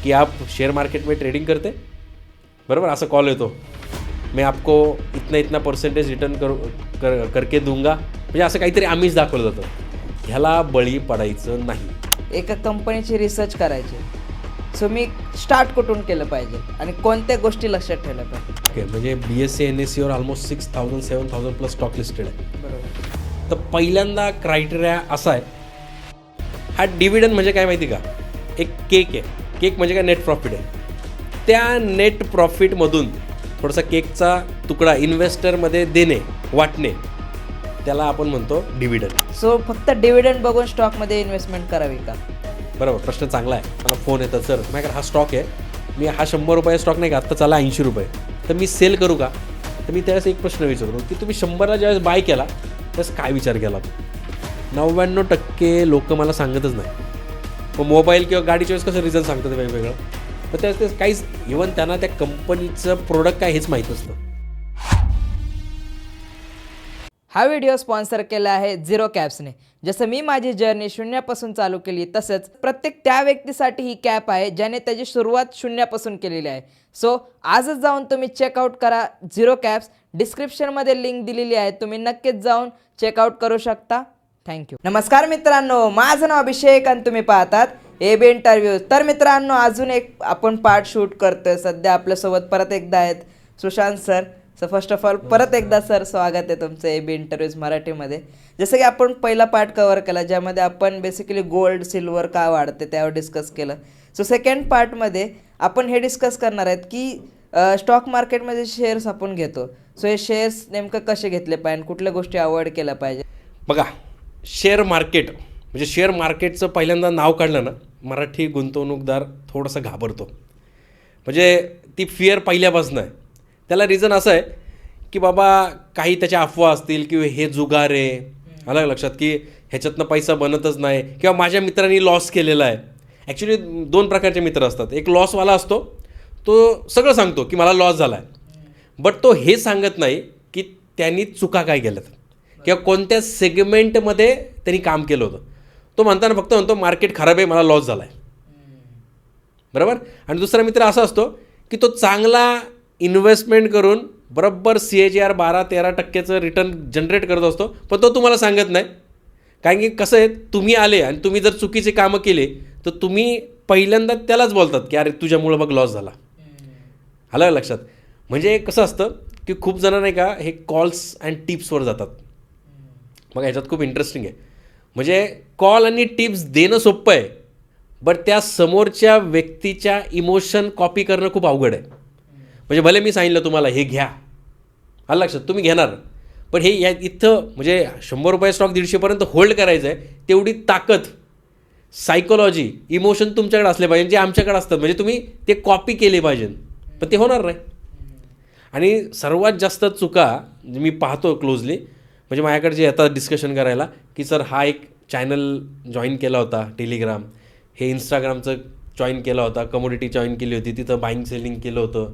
की आप share market में ट्रेडिंग करते, बरोबर असा कॉल येतो, मैं आपको इतना इतना परसेंटेज रिटर्न करके दूंगा, म्हणजे असं काहीतरी आमिष दाखवलं जातं. ह्याला बळी पडायचं नाही. एका कंपनीची रिसर्च करायची, सो मी स्टार्ट कुठून केलं पाहिजे आणि कोणत्या गोष्टी लक्षात ठेवल्या पाहिजे. ओके, म्हणजे BSE NSEवर ऑलमोस्ट 6,000-7,000 प्लस स्टॉक लिस्टेड आहे. बरोबर. तर पहिल्यांदा क्रायटेरिया असा आहे, हा डिव्हिडंड म्हणजे काय माहिती का, एक केक आहे. केक म्हणजे काय, नेट प्रॉफिट आहे. त्या नेट प्रॉफिटमधून थोडासा केकचा तुकडा इन्व्हेस्टरमध्ये देणे, वाटणे, त्याला आपण म्हणतो डिव्हिडंड. सो फक्त डिव्हिडंड बघून स्टॉकमध्ये इन्व्हेस्टमेंट करावी का? बरोबर, प्रश्न चांगला आहे. मला फोन येतात, सर माझ्याकडे हा स्टॉक आहे, मी हा 100 रुपये स्टॉक नाही का, आत्ता चाला 80 रुपये, तर मी सेल करू का? तर मी त्यावेळेस एक प्रश्न विचारतो की तुम्ही 100ला ज्यावेळेस बाय केला त्यावेळेस काय विचार केला? 99% लोक मला सांगतच नाही. मग मोबाईल किंवा गाडीच्या वेळेस कसं रिझन सांगतात वेगवेगळं, तर त्यावेळेस काहीच, इव्हन त्यांना त्या कंपनीचं प्रोडक्ट काय हेच माहीत असतं. हा व्हिडिओ स्पॉन्सर केला आहे झिरो कॅप्सने. जसं मी माझी जर्नी शून्यापासून चालू केली, तसंच प्रत्येक त्या व्यक्तीसाठी ही कॅप आहे ज्याने त्याची सुरुवात शून्यापासून केलेली आहे. सो आजच जाऊन तुम्ही चेकआउट करा झिरो कॅप्स. डिस्क्रिप्शनमध्ये लिंक दिलेली आहे, तुम्ही नक्कीच जाऊन चेकआउट करू शकता. थँक्यू. नमस्कार मित्रांनो, माझं नाव अभिषेक आणि तुम्ही पाहतात AB इंटरव्ह्यूज. तर मित्रांनो, अजून एक आपण पार्ट शूट करतोय. सध्या आपल्यासोबत परत एकदा आहेत Sushant sir. So first of all परत एकदा सर स्वागत आहे तुमचं AB इंटरव्ह्यूज मराठीमध्ये. जसं की आपण पहिला पार्ट कव्हर केला ज्यामध्ये आपण बेसिकली गोल्ड सिल्वर का वाढते त्यावर डिस्कस केलं. सो सेकंड पार्टमध्ये आपण हे डिस्कस करणार आहेत की स्टॉक मार्केटमध्ये शेअर्स आपण घेतो, सो हे शेअर्स नेमकं कसे घेतले पाहिजे, कुठल्या गोष्टी अवॉइड केल्या पाहिजे. बघा, शेअर मार्केट म्हणजे शेअर मार्केटचं पहिल्यांदा नाव काढलं ना, मराठी गुंतवणूकदार थोडंसं घाबरतो. म्हणजे ती फिअर पहिल्यापासून आहे. त्याला रिझन असं आहे की बाबा काही त्याच्या अफवा असतील किंवा हे जुगार आहे, आलं लक्षात, की ह्याच्यातनं पैसा बनतच नाही, किंवा माझ्या मित्रांनी लॉस केलेला आहे. ॲक्च्युली 2 प्रकारचे मित्र असतात. एक लॉसवाला असतो, तो सगळं सांगतो की मला लॉस झाला आहे, बट तो हे सांगत नाही की त्यांनी चुका काय केल्यात किंवा कोणत्या सेगमेंटमध्ये त्यांनी काम केलं होतं. तो म्हणताना फक्त म्हणतो मार्केट खराब आहे, मला लॉस झाला आहे, बरोबर. आणि दुसरा मित्र असा असतो की तो चांगला इन्व्हेस्टमेंट करून बरोबर CAGR 12-13% रिटर्न जनरेट करत असतो, पण तो तुम्हाला सांगत नाही. कारण की कसं आहे, तुम्ही आले आणि तुम्ही जर चुकीचे कामं केले तर तुम्ही पहिल्यांदा त्यालाच बोलतात की अरे तुझ्यामुळं बघ लॉस झाला. आलं लक्षात. म्हणजे कसं असतं की खूप जण नाही का हे कॉल्स अँड टिप्सवर जातात. मग ह्याच्यात खूप इंटरेस्टिंग आहे. म्हणजे कॉल आणि टिप्स देणं सोपं आहे, बट त्या समोरच्या व्यक्तीच्या इमोशन कॉपी करणं खूप अवघड आहे. म्हणजे भले मी सांगितलं तुम्हाला हे घ्या, आलं लक्षात, तुम्ही घेणार, पण हे या इथं म्हणजे 100 रुपये स्टॉक 150पर्यंत होल्ड करायचं आहे, तेवढी ताकद, सायकोलॉजी, इमोशन तुमच्याकडे असले पाहिजे, जे आमच्याकडे असतात. म्हणजे तुम्ही ते कॉपी केले पाहिजे, पण ते होणार नाही. आणि सर्वात जास्त चुका मी पाहतो क्लोजली, म्हणजे माझ्याकडे जे येतात डिस्कशन करायला की सर हा एक चॅनल जॉईन केला होता टेलिग्राम, हे इंस्टाग्रामचं जॉईन केला होता, कमोडिटी जॉईन केली होती, तिथं बाईंग सेलिंग केलं होतं,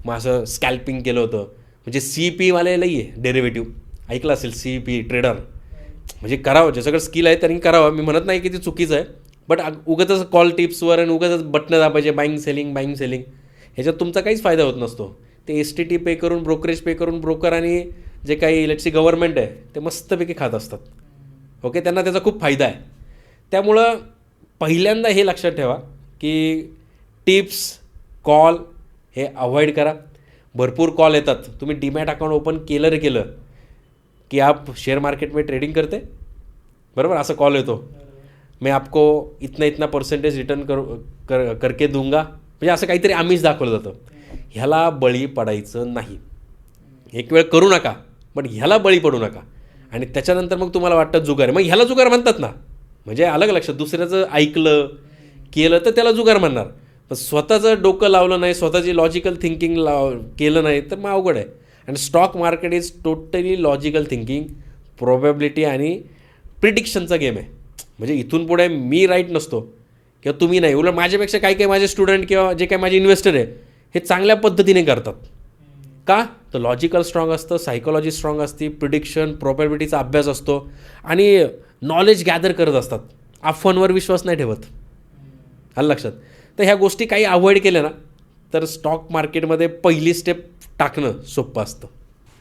मग असं स्कॅल्पिंग केलं होतं. म्हणजे CP वाले आहे, डेरिव्हेटिव्ह ऐकलं असेल, CP ट्रेडर. म्हणजे करावं, ज्याच्याकडे स्किल आहे त्यांनी करावं. मी म्हणत नाही की ते चुकीचं आहे, बट उगाचच कॉल टिप्सवर आणि उगाचच बटणं दाबायचे बाईंग सेलिंग ह्याच्यात तुमचा काहीच फायदा होत नसतो. ते STT पे करून, ब्रोकरेज पे करून, ब्रोकर आणि जे काही लेट्स सी गव्हर्नमेंट आहे ते मस्तपैकी खात असतात. ओके, त्यांना त्याचा खूप फायदा आहे. त्यामुळं पहिल्यांदा हे लक्षात ठेवा की टिप्स, कॉल हे अवॉइड करा. भरपूर कॉल येतात, तुम्ही डीमॅट अकाउंट ओपन केलं की आप शेयर मार्केट में ट्रेडिंग करते, बरोबर असा कॉल येतो, मैं आपको इतना इतना परसेंटेज रिटर्न करके दूंगा, म्हणजे असं काहीतरी आमिष दाखवलं जातं. ह्याला बळी पडायचं नाही. एक वेळ करू नका, पण ह्याला बळी पडू नका. आणि त्याच्यानंतर मग तुम्हाला वाटतं जुगार आहे, मग ह्याला जुगार म्हणतात ना. म्हणजे अलग लक्षात, दुसऱ्याचं ऐकलं केलं तर त्याला जुगार म्हणणार, पण स्वतःचं डोकं लावलं नाही, स्वतःची लॉजिकल थिंकिंग केलं नाही तर मग अवघड आहे. आणि stock market is totally logical thinking, probability आणि प्रिडिक्शनचा गेम आहे. म्हणजे इथून पुढे मी राईट नसतो किंवा तुम्ही नाही, उलट माझ्यापेक्षा काही माझे स्टुडंट किंवा जे काही माझे इन्व्हेस्टर आहे हे चांगल्या पद्धतीने करतात. का तर लॉजिकल स्ट्रॉंग असतं, सायकोलॉजी स्ट्रॉंग असते, प्रिडिक्शन, प्रोबॅबिलिटीचा अभ्यास असतो आणि नॉलेज गॅदर करत असतात. अफवांवर विश्वास नाही ठेवत, आलं लक्षात. तर ह्या गोष्टी काही अवॉइड केल्या ना तर स्टॉक मार्केटमध्ये पहिली स्टेप टाकणं सोपं असतं.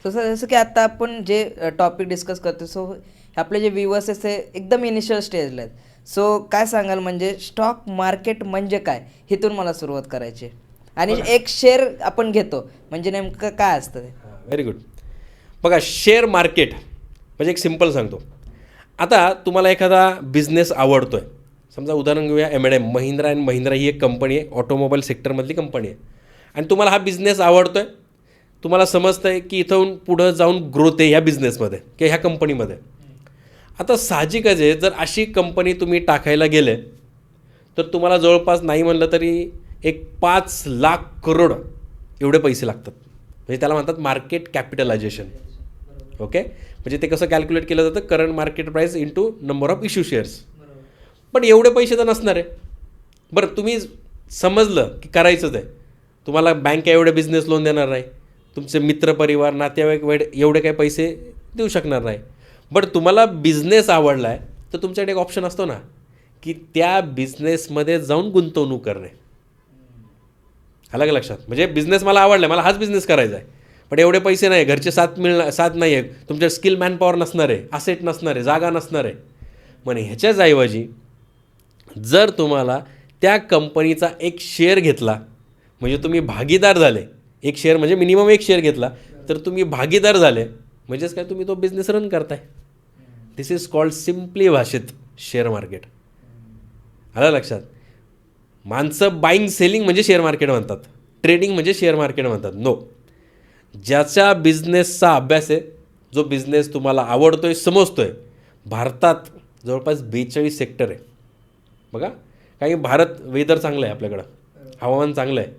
जसं की आता आपण जे टॉपिक डिस्कस करतो, सो आपले जे व्ह्यूअर्स आहेत ते एकदम इनिशियल स्टेजला आहेत. सो काय सांगाल, म्हणजे स्टॉक मार्केट म्हणजे काय, इथून मला सुरुवात करायची आहे. आणि एक शेअर आपण घेतो म्हणजे नेमकं काय असतं ते? Very good. बघा, शेअर मार्केट म्हणजे एक सिम्पल सांगतो. आता तुम्हाला एखादा बिझनेस आवडतो आहे, समजा उदाहरण घेऊया M&M, महिंद्रा अँड महिंद्रा ही एक कंपनी आहे, ऑटोमोबाईल सेक्टरमधली कंपनी आहे. आणि तुम्हाला हा बिझनेस आवडतो आहे, तुम्हाला समजतं आहे की इथून पुढं जाऊन ग्रोथ आहे ह्या बिझनेसमध्ये किंवा ह्या कंपनीमध्ये. आता साहजिकच आहे, जर अशी कंपनी तुम्ही टाकायला गेले तर तुम्हाला जवळपास नाही म्हणलं तरी एक 5 लाख करोड एवढे पैसे लागतात. म्हणजे त्याला म्हणतात मार्केट कॅपिटलायझेशन. ओके, म्हणजे ते कसं कॅल्क्युलेट केलं जातं, current market price into number of issue shares. पण एवढे पैसे तर नसणार आहे. बरं, तुम्ही समजलं की करायचंच आहे, तुम्हाला बँक एवढे बिझनेस लोन देणार नाही, तुमचे मित्रपरिवार नातेवाईक एवढे काही पैसे देऊ शकणार नाही. बट तुम्हाला बिझनेस आवडला आहे तर तुमच्याकडे एक ऑप्शन असतो ना की त्या बिझनेसमध्ये जाऊन गुंतवणूक करणे. आलं का लक्षात? म्हणजे बिझनेस मला आवडला आहे, मला हाच बिझनेस करायचा आहे, पण एवढे पैसे नाही, घरचे साथ नाही आहे, तुमच्या स्किल मॅनपॉवर नसणार आहे, असेट नसणार आहे, जागा नसणार आहे. म्हणे ह्याच्याच ऐवजी जर तुम्हाला त्या कंपनीचा एक शेअर घेतला, म्हणजे तुम्ही भागीदार झाले, एक शेअर म्हणजे मिनिमम एक शेअर घेतला तर तुम्ही भागीदार झाले, म्हणजेच काय, तुम्ही तो बिझनेस रन करताय. दिस इज कॉल्ड सिम्पली भाषेत शेअर मार्केट. आलं लक्षात? माणसं बाईंग सेलिंग म्हणजे शेअर मार्केट म्हणतात, ट्रेडिंग म्हणजे शेअर मार्केट म्हणतात. नो, ज्याच्या बिझनेसचा अभ्यास आहे, जो बिझनेस तुम्हाला आवडतो आहे, समजतो आहे. भारतात जवळपास 42 सेक्टर आहे. बघा, काही भारत वेदर चांगलं आहे, आपल्याकडं हवामान चांगलं आहे,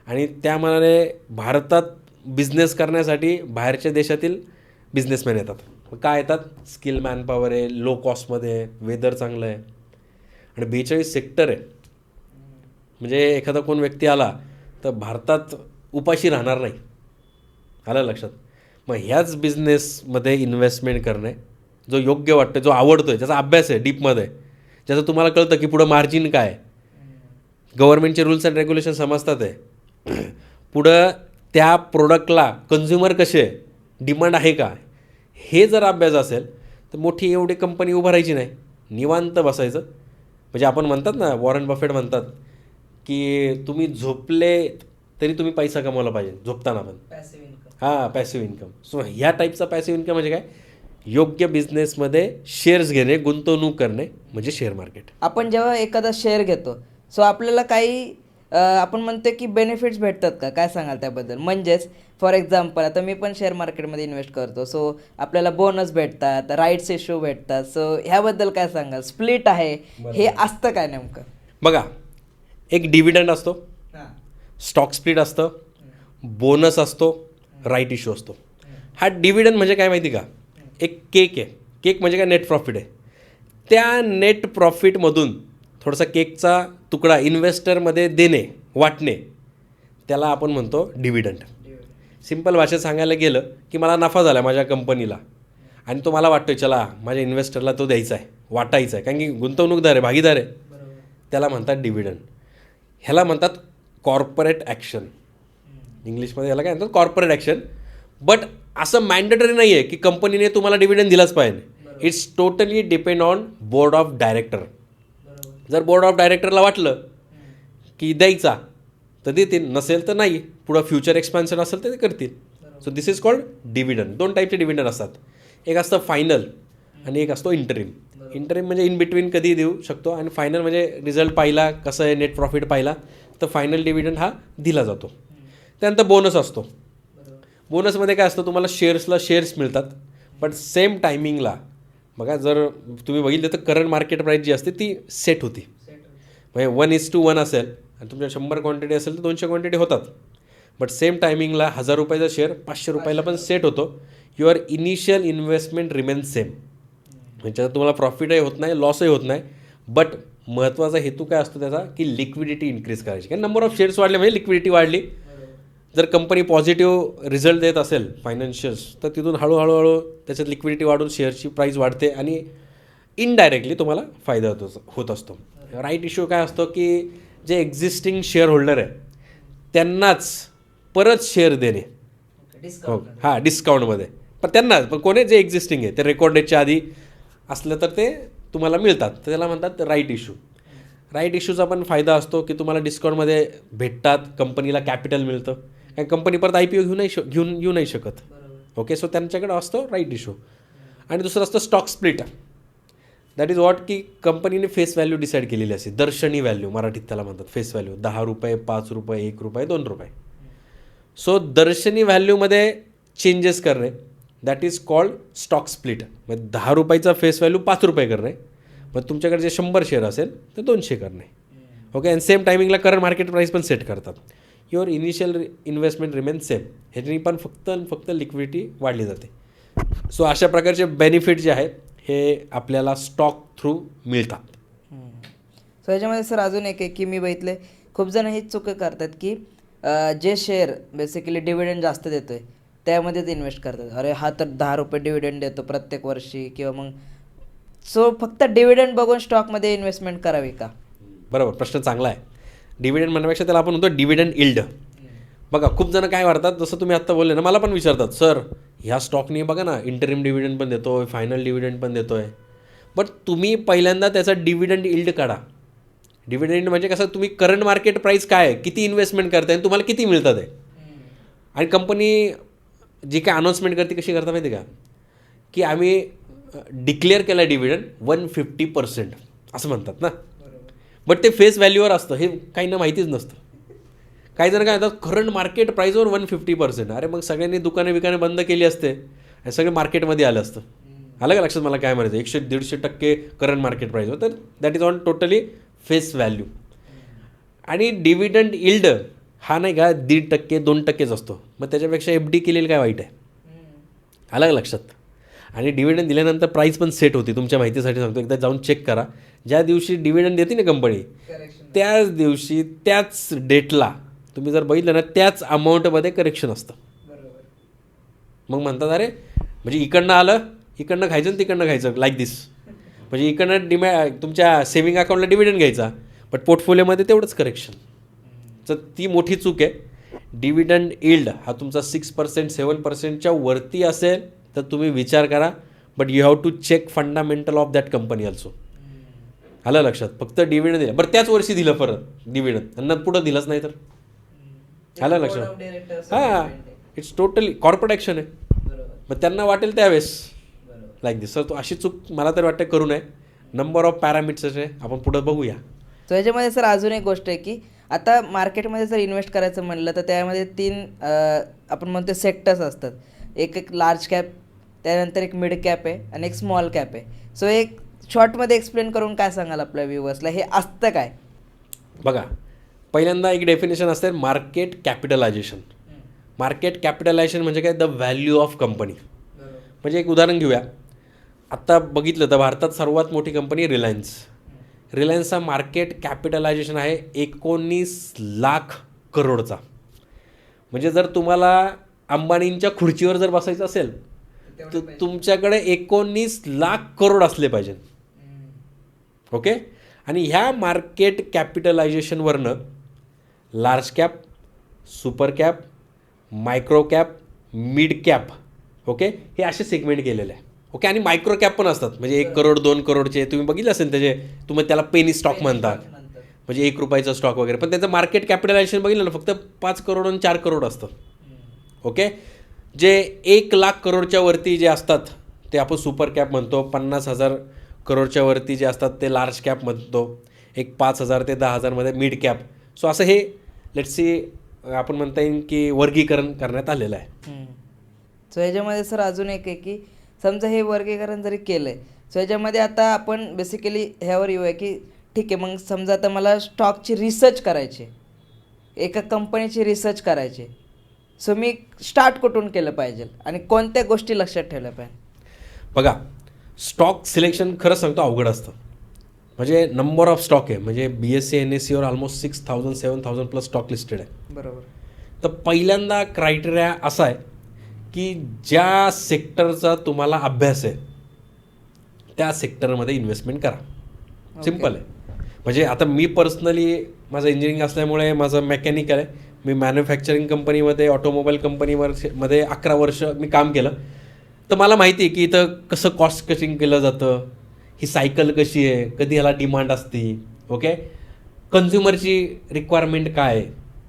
आणि त्या मनाने भारतात बिझनेस करण्यासाठी बाहेरच्या देशातील बिझनेसमॅन येतात. काय येतात? स्किल मॅनपॉवर आहे, लो कॉस्टमध्ये आहे, वेदर चांगलं आहे, आणि 42 सेक्टर आहे. म्हणजे एखादा कोण व्यक्ती आला तर भारतात उपाशी राहणार नाही. आलं लक्षात? मग ह्याच बिझनेसमध्ये इन्व्हेस्टमेंट करणे, जो योग्य वाटतं, जो आवडतो आहे, ज्याचा अभ्यास आहे डीपमध्ये, ज्याचं तुम्हाला कळतं की पुढं मार्जिन काय आहे, गव्हर्नमेंटचे रूल्स अँड रेग्युलेशन समजतात आहे, पुढं त्या प्रोडक्टला कन्झ्युमर कसे आहे, डिमांड आहे का, हे जर अभ्यास असेल तर मोठी एवढी कंपनी उभारायची नाही, निवांत बसायचं. म्हणजे आपण म्हणतात ना, वॉरन बफेट म्हणतात की तुम्ही झोपले तरी तुम्ही पैसा कमवला पाहिजे झोपताना पण. Passive income. सो ह्या टाईपचा पॅसिव्ह इन्कम म्हणजे काय, योग्य बिझनेसमध्ये शेअर्स घेणे, गुंतवणूक करणे म्हणजे शेअर मार्केट. आपण जेव्हा एखादा शेअर घेतो, सो आपल्याला काही आपण म्हणतो की बेनिफिट्स भेटतात का, काय सांगाल त्याबद्दल? म्हणजेच फॉर एक्झाम्पल, आता मी पण शेअर मार्केटमध्ये इन्व्हेस्ट करतो, सो आपल्याला बोनस भेटतात, राईट्स इश्यू भेटतात, सो ह्याबद्दल काय सांगाल? स्प्लिट आहे, हे असतं काय नेमकं? बघा, एक डिव्हिडंड असतो, स्टॉक स्प्लिट असतं, बोनस असतो, राईट इश्यू असतो. हा डिव्हिडंड म्हणजे काय माहिती का, एक केक आहे. केक म्हणजे काय, नेट प्रॉफिट आहे. त्या नेट प्रॉफिटमधून थोडासा केकचा तुकडा इन्व्हेस्टरमध्ये देणे, वाटणे, त्याला आपण म्हणतो डिव्हिडंड. सिम्पल भाषेत सांगायला गेलं की मला नफा झाला माझ्या कंपनीला, आणि तो मला वाटतो चला माझ्या इन्व्हेस्टरला तो द्यायचा आहे, वाटायचा आहे, कारण की गुंतवणूकदार आहे, भागीदार आहे, त्याला म्हणतात डिव्हिडंड. ह्याला म्हणतात कॉर्पोरेट ॲक्शन. इंग्लिशमध्ये ह्याला काय म्हणतात, कॉर्पोरेट ॲक्शन. बट असं मॅन्डेटरी नाही आहे की कंपनीने तुम्हाला डिव्हिडंड दिलाच पाहिजे. It's totally depend on board of director. जर बोर्ड ऑफ डायरेक्टरला वाटलं की द्यायचा तर देतील, नसेल तर नाही, पुढं फ्युचर एक्सपान्शन असेल तर ते करतील. So this is called dividend. 2 टाईपचे डिव्हिडंड असतात, एक असतं फायनल आणि एक असतो इंटरिम. इंटरिम म्हणजे इन बिटवीन कधी देऊ शकतो, आणि फायनल म्हणजे रिझल्ट पाहिला, कसं आहे, नेट प्रॉफिट पाहिला तर फायनल डिव्हिडंड हा दिला जातो. त्यानंतर बोनस असतो. बोनसमध्ये काय असतं, तुम्हाला शेअर्स मिळतात, पण सेम टायमिंगला बघा, जर तुम्ही बघितलं तर करंट मार्केट प्राईस जी असते ती सेट होती. म्हणजे 1:1 असेल आणि तुमच्या 100 क्वांटिटी असेल तर 200 क्वांटिटी होतात. बट सेम टायमिंगला 1000 रुपयाचा शेअर 500 रुपयाला पण सेट होतो. Your initial investment remains same. म्हणजे तुम्हाला प्रॉफिटही होत नाही, लॉसही होत नाही. बट महत्त्वाचा हेतू काय असतो त्याचा, की लिक्विडिटी इन्क्रीज करायची. कारण नंबर ऑफ शेअर्स वाढले म्हणजे लिक्विडिटी वाढली. जर कंपनी पॉझिटिव्ह रिझल्ट देत असेल फायनान्शियल्स, तर तिथून हळूहळू त्याच्यात लिक्विडिटी वाढून शेअरची प्राईस वाढते आणि इनडायरेक्टली तुम्हाला फायदा होत असतो. राईट इश्यू काय असतो की जे एक्झिस्टिंग शेअर होल्डर आहे त्यांनाच परत शेअर देणे. हो हां, डिस्काउंटमध्ये. पण त्यांनाच, पण कोणी जे एक्झिस्टिंग आहे ते रेकॉर्ड डेटच्या आधी असलं तर ते तुम्हाला मिळतात, तर त्याला म्हणतात राईट इश्यू. राईट इश्यूचा पण फायदा असतो की तुम्हाला डिस्काउंटमध्ये भेटतात, कंपनीला कॅपिटल मिळतं, कारण कंपनी परत IPO घेऊन येऊ नाही शकत. ओके, सो त्यांच्याकडे असतो राईट इश्यू. आणि दुसरं असतं stock split. That is what की कंपनीने फेस व्हॅल्यू डिसाईड केलेली असते, दर्शनी व्हॅल्यू मराठीत त्याला म्हणतात. फेस व्हॅल्यू 10 रुपये, 5 रुपये, 1 रुपये, 2 रुपये. सो दर्शनी व्हॅल्यूमध्ये चेंजेस करणे, that is called stock split. मग 10 रुपयाचा फेस व्हॅल्यू 5 रुपये करणे, मग तुमच्याकडे जे 100 शेअर असेल तर 200 करणे. ओके, आणि सेम टायमिंगला करंट मार्केट प्राईस पण सेट करतात. Your initial investment remain same. ह्याच्यानी पण फक्त लिक्विडिटी वाढली जाते. सो अशा प्रकारचे बेनिफिट जे आहेत हे आपल्याला स्टॉक थ्रू मिळतात. सो याच्यामध्ये सर अजून एक आहे की मी बघितले खूप जण ही चुकी करतात की जे शेअर बेसिकली डिव्हिडंड जास्त देतो आहे त्यामध्येच इन्व्हेस्ट करतात. अरे हा तर 10 रुपये डिव्हिडंड देतो प्रत्येक वर्षी, किंवा मग सो फक्त डिव्हिडंड बघून स्टॉकमध्ये इन्व्हेस्टमेंट करावी का? बरोबर, प्रश्न चांगला आहे. डिव्हिडंड म्हणण्यापेक्षा त्याला आपण म्हणतो डिव्हिडंड इल्ड. बघा, खूप जण काय करतात, जसं तुम्ही आत्ता बोलले ना, मला पण विचारतात, सर ह्या स्टॉकनी बघा ना इंटरिम डिव्हिडंड पण देतो आहे, फायनल डिव्हिडंड पण देतो आहे. बट तुम्ही पहिल्यांदा त्याचा डिव्हिडंड इल्ड काढा. डिव्हिडंड म्हणजे कसं, तुम्ही करंट मार्केट प्राईस काय आहे, किती इन्व्हेस्टमेंट करताय आणि तुम्हाला किती मिळतात आहे. आणि कंपनी जी काय अनाऊन्समेंट करते कशी करता माहिती का, की आम्ही डिक्लेअर केला डिव्हिडंड 150% असं म्हणतात ना. बट ते फेस व्हॅल्यूवर असतं, हे काहींना माहितीच नसतं. काही जण काय म्हणतात करंट मार्केट प्राईजवर 150%. अरे मग सगळ्यांनी दुकाने बंद केली असते आणि सगळे मार्केटमध्ये आलं असतं. आलं का लक्षात मला काय म्हणायचं, 100-150% करंट मार्केट प्राईजवर, तर that is on totally face value. आणि डिव्हिडंड इल्ड हा नाही का 1.5%, 2%च असतो. मग त्याच्यापेक्षा FD केलेलं काय वाईट आहे. आलं का लक्षात. आणि डिव्हिडंड दिल्यानंतर प्राईस पण सेट होती. तुमच्या माहितीसाठी सांगतो, एकदा जाऊन चेक करा. ज्या दिवशी डिव्हिडंड देते ना कंपनी, त्याच दिवशी त्याच डेटला तुम्ही जर बघितलं ना, त्याच अमाऊंटमध्ये करेक्शन असतं. मग म्हणतात अरे म्हणजे इकडनं आलं, इकडनं खायचं आणि तिकडनं खायचं, लाईक दिस. म्हणजे इकडनं तुमच्या सेव्हिंग अकाउंटला डिव्हिडंड घ्यायचा, बट पोर्टफोलिओमध्ये तेवढंच करेक्शन. तर ती मोठी चूक आहे. डिव्हिडंड इल्ड हा तुमचा 6%, 7%च्या वरती असेल तर तुम्ही विचार करा. But you have to check fundamental of that company also. आलं लक्षात. फक्त डिव्हिडंड दिलं, बरं त्याच वर्षी दिलं परत डिव्हिडंड आणि पुढं दिलंच नाही तर आलं लक्षात. हां, इट्स टोटली कॉर्पोरेट ॲक्शन आहे. मग त्यांना वाटेल त्यावेळेस लाईक दिस. तर अशी चूक मला तर वाटतं करू नये. नंबर ऑफ पॅरामीटर्स आहे, आपण पुढं बघूया. सो याच्यामध्ये सर अजून एक गोष्ट आहे की आता मार्केटमध्ये जर इन्व्हेस्ट करायचं म्हणलं तर त्यामध्ये 3 आपण म्हणतो सेक्टर्स असतात. एक लार्ज कॅप, त्यानंतर एक मिड कॅप आहे आणि एक स्मॉल कॅप आहे. सो एक शॉर्टमध्ये एक्सप्लेन करून काय सांगाल आपल्या व्ह्यूवर्सला, हे असतं काय? बघा, पहिल्यांदा एक डेफिनेशन असते मार्केट कॅपिटलायझेशन. मार्केट कॅपिटलायझेशन म्हणजे काय, द व्हॅल्यू ऑफ कंपनी. म्हणजे एक उदाहरण घेऊया. आत्ता बघितलं तर भारतात सर्वात मोठी कंपनी रिलायन्स. रिलायन्सचा मार्केट कॅपिटलायझेशन आहे 19 लाख करोडचा. म्हणजे जर तुम्हाला अंबानींच्या खुर्चीवर जर बसायचं असेल तर तुमच्याकडे 19 लाख करोड असले पाहिजे. ओके. आणि ह्या मार्केट कॅपिटलायझेशनवरनं large cap, super cap, micro cap, mid cap, okay, हे असे सेगमेंट केलेले आहे. ओके. आणि मायक्रो कॅप पण असतात, म्हणजे 1 करोड 2 करोडचे तुम्ही बघितलं असेल त्याचे, तुम्ही त्याला पेनी स्टॉक म्हणतात, म्हणजे 1 रुपयाचा स्टॉक वगैरे. पण त्याचं मार्केट कॅपिटलायझेशन बघितलं ना, फक्त 5 करोड आणि 4 करोड असतं. ओके. जे 1 लाख करोडच्या वरती जे असतात ते आपण सुपर कॅप म्हणतो. 50,000 करोडच्या वरती जे असतात ते लार्ज कॅप म्हणतो. एक 5,000 ते 10,000मध्ये मिड कॅप. सो असं हे लेट्स सी आपण म्हणता येईल की वर्गीकरण करण्यात आलेलं आहे. सो ह्याच्यामध्ये सर अजून एक आहे की समजा हे वर्गीकरण जरी केलं आहे, सो ह्याच्यामध्ये आता आपण बेसिकली ह्यावर येऊया की ठीक आहे, मग समजा आता मला स्टॉकची रिसर्च करायची, एका कंपनीची रिसर्च करायची, सो मी स्टार्ट कुठून केलं पाहिजे आणि कोणत्या गोष्टी लक्षात ठेवल्या पाहिजे? बघा, स्टॉक सिलेक्शन खरं सांगतो अवघड असतं. म्हणजे नंबर ऑफ स्टॉक आहे, म्हणजे BSE NSEवर ऑलमोस्ट 6,000-7,000 प्लस स्टॉक लिस्टेड आहे. बरोबर. तर पहिल्यांदा क्रायटेरिया असा आहे की ज्या सेक्टरचा तुम्हाला अभ्यास आहे त्या सेक्टरमध्ये इन्व्हेस्टमेंट करा. सिम्पल आहे. म्हणजे आता मी पर्सनली माझं इंजिनिअरिंग असल्यामुळे माझं मेकॅनिकल आहे. मी मॅन्युफॅक्चरिंग कंपनीमध्ये मध्ये 11 वर्ष मी काम केलं. तर मला माहिती आहे की इथं कसं कॉस्ट कटिंग केलं जातं, ही सायकल कशी आहे, कधी ह्याला डिमांड असते, ओके, कन्झ्युमरची रिक्वायरमेंट काय आहे.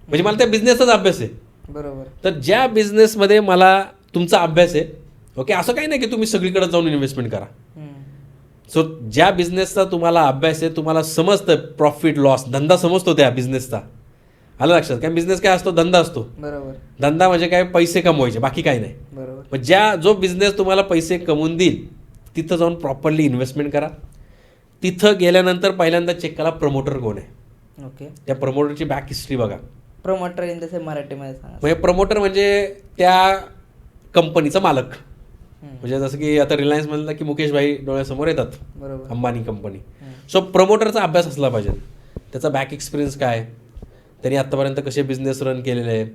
म्हणजे मला त्या बिझनेसचाच अभ्यास आहे. बरोबर. तर ज्या बिझनेसमध्ये मला तुमचा अभ्यास आहे, ओके, असं काही नाही की तुम्ही सगळीकडे जाऊन इन्व्हेस्टमेंट करा. सो ज्या बिझनेसचा तुम्हाला अभ्यास आहे, तुम्हाला समजतं प्रॉफिट लॉस, धंदा समजतो त्या बिझनेसचा. आलं लक्षात? काय बिझनेस काय असतो? धंदा असतो. बरोबर. धंदा म्हणजे काय? पैसे कमवायचे, बाकी काही नाही. बरोबर. मग जो बिझनेस तुम्हाला पैसे कमवून देईल तिथं जाऊन प्रॉपरली इन्व्हेस्टमेंट करा. तिथं गेल्यानंतर पहिल्यांदा चेक करा प्रमोटर कोण आहे. ओके. त्या प्रमोटरची बॅक हिस्ट्री बघा. प्रमोटर इन द मराठीमध्ये सांगा. म्हणजे प्रमोटर म्हणजे त्या कंपनीचा मालक. म्हणजे जसं की आता रिलायन्स म्हणलं की मुकेश भाई डोळ्यासमोर येतात, बरोबर. अंबानी कंपनी. सो प्रमोटरचा अभ्यास असला पाहिजे. त्याचा बॅक एक्सपिरियन्स काय, त्यांनी आत्तापर्यंत कसे बिझनेस रन केलेले आहे,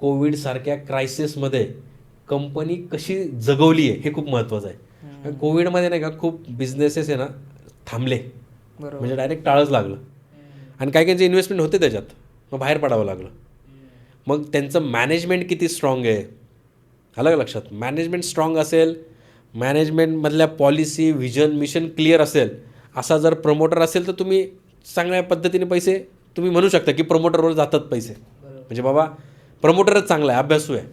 कोविडसारख्या क्रायसिसमध्ये कंपनी कशी जगवली आहे, हे खूप महत्त्वाचं आहे. कोविडमध्ये नाही का खूप बिझनेसेस आहे ना थांबले, म्हणजे डायरेक्ट टाळंच लागलं. आणि काही काहींचे इन्व्हेस्टमेंट होते त्याच्यात, मग बाहेर पडावं लागलं. मग त्यांचं मॅनेजमेंट किती स्ट्रॉंग आहे, आलं लक्षात? मॅनेजमेंट स्ट्रॉंग असेल, मॅनेजमेंटमधल्या पॉलिसी, व्हिजन, मिशन क्लिअर असेल, असा जर प्रमोटर असेल तर तुम्ही चांगल्या पद्धतीने पैसे तुम्ही म्हणू शकता की प्रमोटरवर जातात पैसे. म्हणजे बाबा प्रमोटरच चांगला आहे, अभ्यासू आहे.